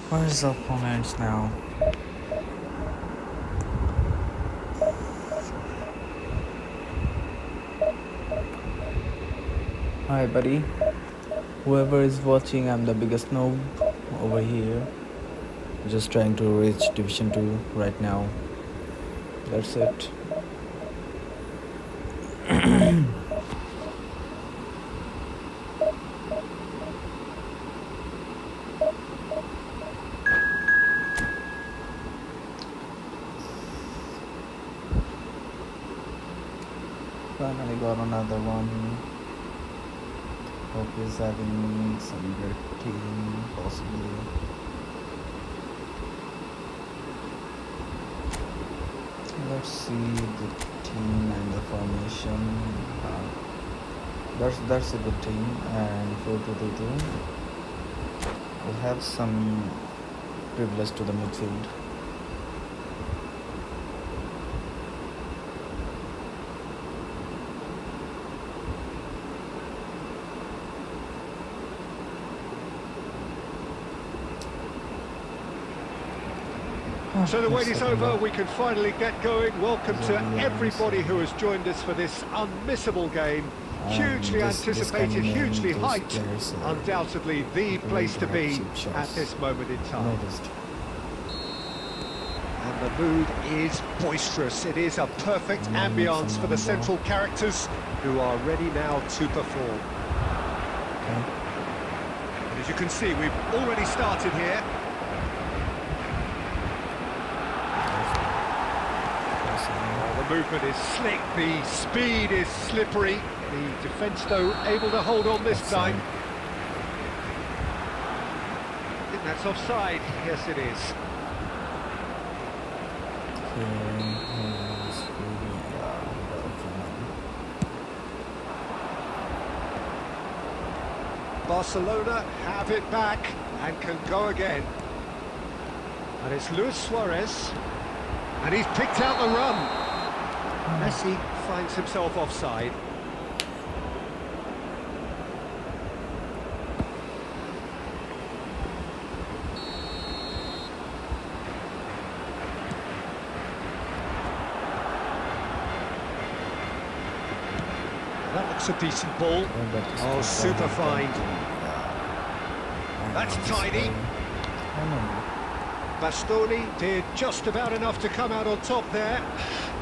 Where's the opponents now? Hi buddy, whoever is watching, I'm the biggest noob over here, just trying to reach Division 2 right now. That's it. Finally got another one. Hope he's having some great team, possibly. Let's see the team and the formation. That's a good team, and 4-2-2-2. We'll have some privilege to the midfield. So the wait is over, we can finally get going. Welcome to everybody who has joined us for this unmissable game. Hugely anticipated, hugely hyped. Undoubtedly the place to be at this moment in time. And the mood is boisterous. It is a perfect ambience for the central characters who are ready now to perform. And as you can see, we've already started here. The movement is slick, the speed is slippery. The defence, though, able to hold on this time. I think that's offside. Yes, it is. Barcelona have it back and can go again. And it's Luis Suarez. And he's picked out the run. Messi finds himself offside. That looks a decent ball. Oh, super fine. That's tidy. Bastoni did just about enough to come out on top there.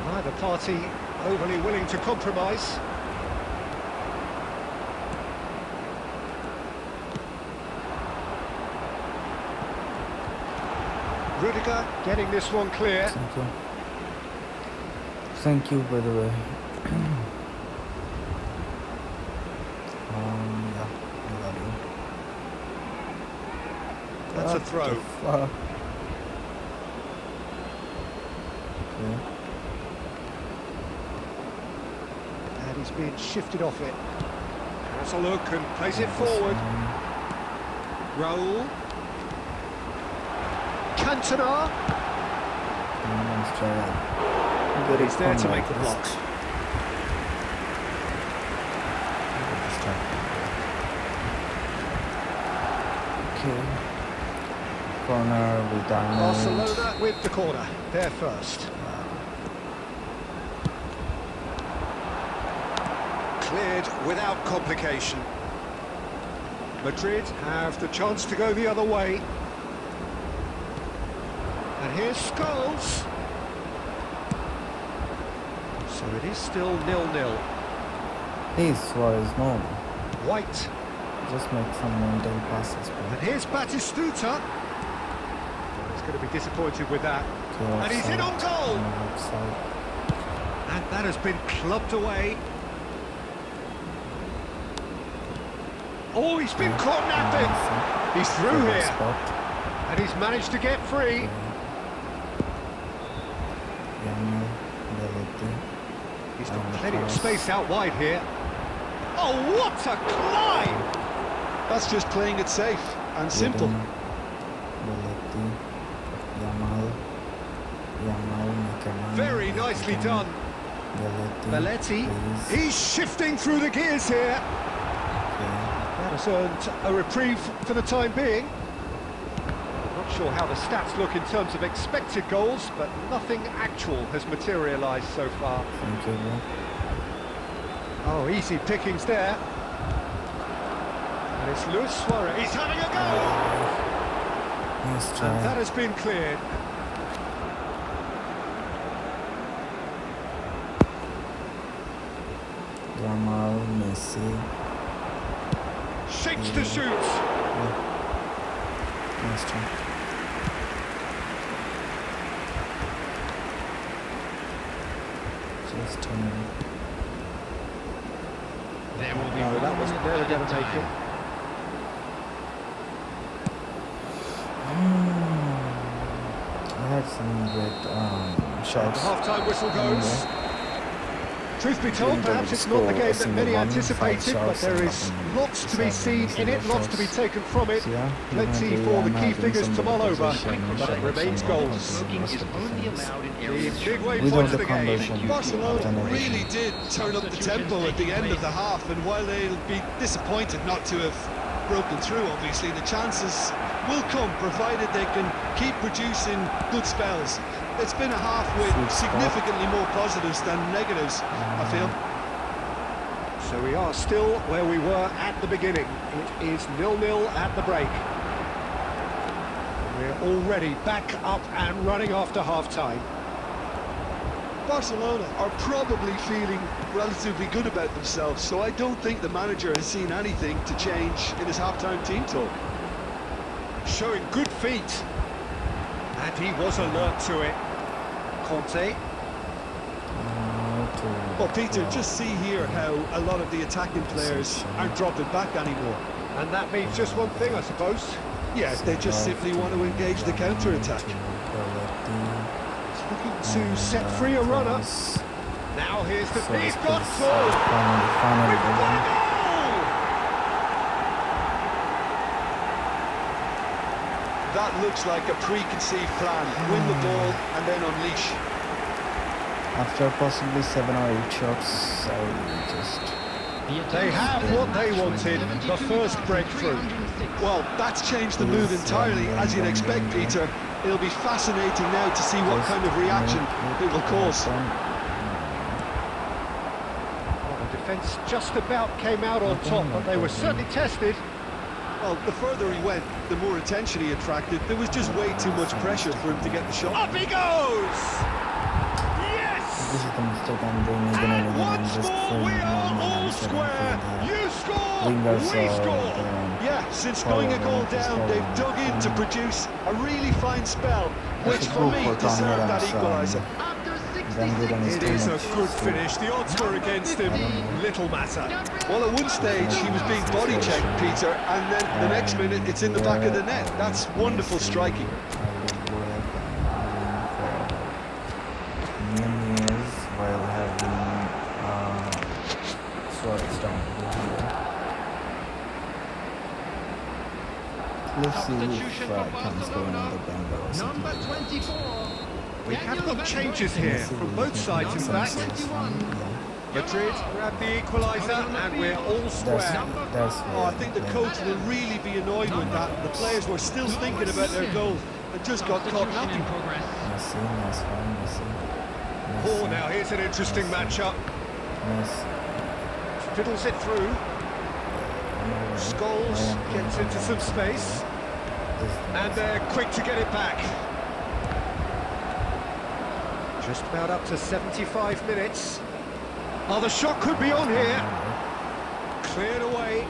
Neither party overly willing to compromise. Rudiger getting this one clear. Thank you. Thank you, by the way. Yeah, I got you. That's a throw. Okay. And he's being shifted off it. Has a look and plays it forward. Raul. Cantona. He's there to make the block. Okay. Corner with Barcelona with the corner. There first. Cleared without complication. Madrid have the chance to go the other way. And here's Scholes. So it is still 0-0. Please, Suarez, no. White. Just make some long-term passes, And bro. here's Batistuta. Well, he's going to be disappointed with that. And he's in on goal. Offside. And that has been clubbed away. Oh, he's been caught napping. He's through here. And he's managed to get free. He's got plenty of space out wide here. Oh, what a climb! That's just playing it safe and simple. Very nicely done. Belletti, he's shifting through the gears here. That has earned a reprieve for the time being. Not sure how the stats look in terms of expected goals, but nothing actual has materialised so far. Thank you, bro. Oh, easy pickings there. And it's Luis Suarez. He's having a go! Nice And try. that has been cleared. Yamal, Messi. Shapes to shoot. Nice try. Just turn. There will be No, that wasn't never going to make it. I had some great shots. The half-time whistle goes. Truth be told, Didn't perhaps really it's not the score a game that single many one, 5 anticipated, but shots there and is nothing lots to be seen in it, lots to be taken from it. So, yeah, Plenty definitely, for the I'm key having figures some to mull good over, position, but it some remains good goals. position, Smoking most is of the only things. allowed in The areas midway Without point the of the game. conversion. Barcelona Generation. really did turn up the tempo at the end of the half, and while they'll be disappointed not to have broken through, obviously, the chances will come, provided they can keep producing good spells. It's been a half with significantly more positives than negatives, I feel. So we are still where we were at the beginning. It is 0-0 at the break. We're already back up and running after half-time. Barcelona are probably feeling relatively good about themselves, so I don't think the manager has seen anything to change in his half-time team talk. Showing good feet. And he was alert to it. Conte. Well, Peter, just see here how a lot of the attacking players aren't dropping back anymore. And that means just one thing, I suppose. Yeah, they just simply want to engage the counter-attack. He's looking to set free a runner. Now here's the... He's got goal! Finally, We've got a goal! That looks like a preconceived plan. Win the ball and then unleash. after possibly 7 or 8 shots, I just... They have what they wanted, the first breakthrough. Well, that's changed the mood entirely, as you'd expect, Peter. It'll be fascinating now to see what kind of reaction it will cause. Well, the defence just about came out on top, but they were certainly tested. Well, the further he went, the more attention he attracted. There was just way too much pressure for him to get the shot. Up he goes! Yes! This is the mistake I'm doing again and again. I'm just throwing all square. You score, wingers we score. Yeah, since going a goal down, they've dug in to produce a really fine spell, which for me deserved that equaliser. It is a good finish. The odds were against him. Little matter. Well, at one stage, he was being body checked, Peter, and then the next minute, it's in the back of the net. That's wonderful striking. While having Suarez down. Let's see if I can score another banger or something. Number 24. We have got changes here from both sides, in fact. Madrid grab the equaliser, and we're all square. Oh, I think the coach will really be annoyed with that. The players were still thinking about their goal and just got caught napping. Messi, nice one, Messi. Oh, now here's an interesting matchup. Fiddles it through. Scholes gets into some space. And they're quick to get it back. Just about up to 75 minutes. Oh, the shot could be on here. Cleared away.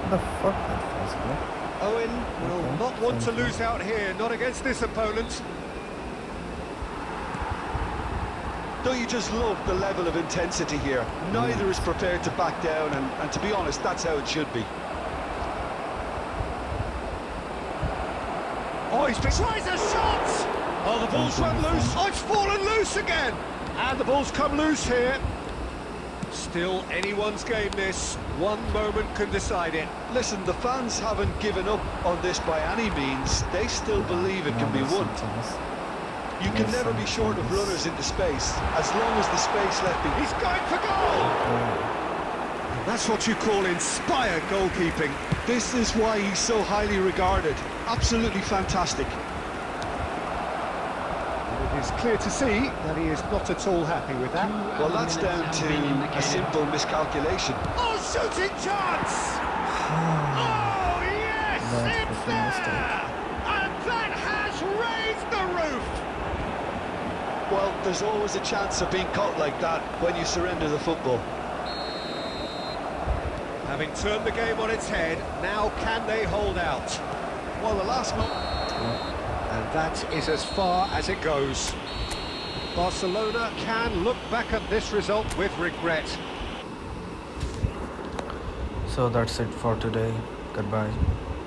What the fuck that was, bro? Owen will Okay, not want to thank you. lose out here, not against this opponent. Don't you just love the level of intensity here? Neither is prepared to back down, and to be honest, that's how it should be. Oh, he's tries a shot! Oh, the ball's run loose. Oh, it's fallen loose again! And the ball's come loose here. Still anyone's game, this. One moment can decide it. Listen, the fans haven't given up on this by any means. They still believe it can be won. You can never be short of runners into space, as long as the space left be. He's going for goal! That's what you call inspired goalkeeping. This is why he's so highly regarded. Absolutely fantastic. It is clear to see that he is not at all happy with that. Well, that's down to a simple miscalculation. Oh, shooting chance! Oh, yes! It's there! And that has raised the roof! Well, there's always a chance of being caught like that when you surrender the football. Having turned the game on its head, now can they hold out? Well, the last moment... And that is as far as it goes. Barcelona can look back at this result with regret. So that's it for today. Goodbye.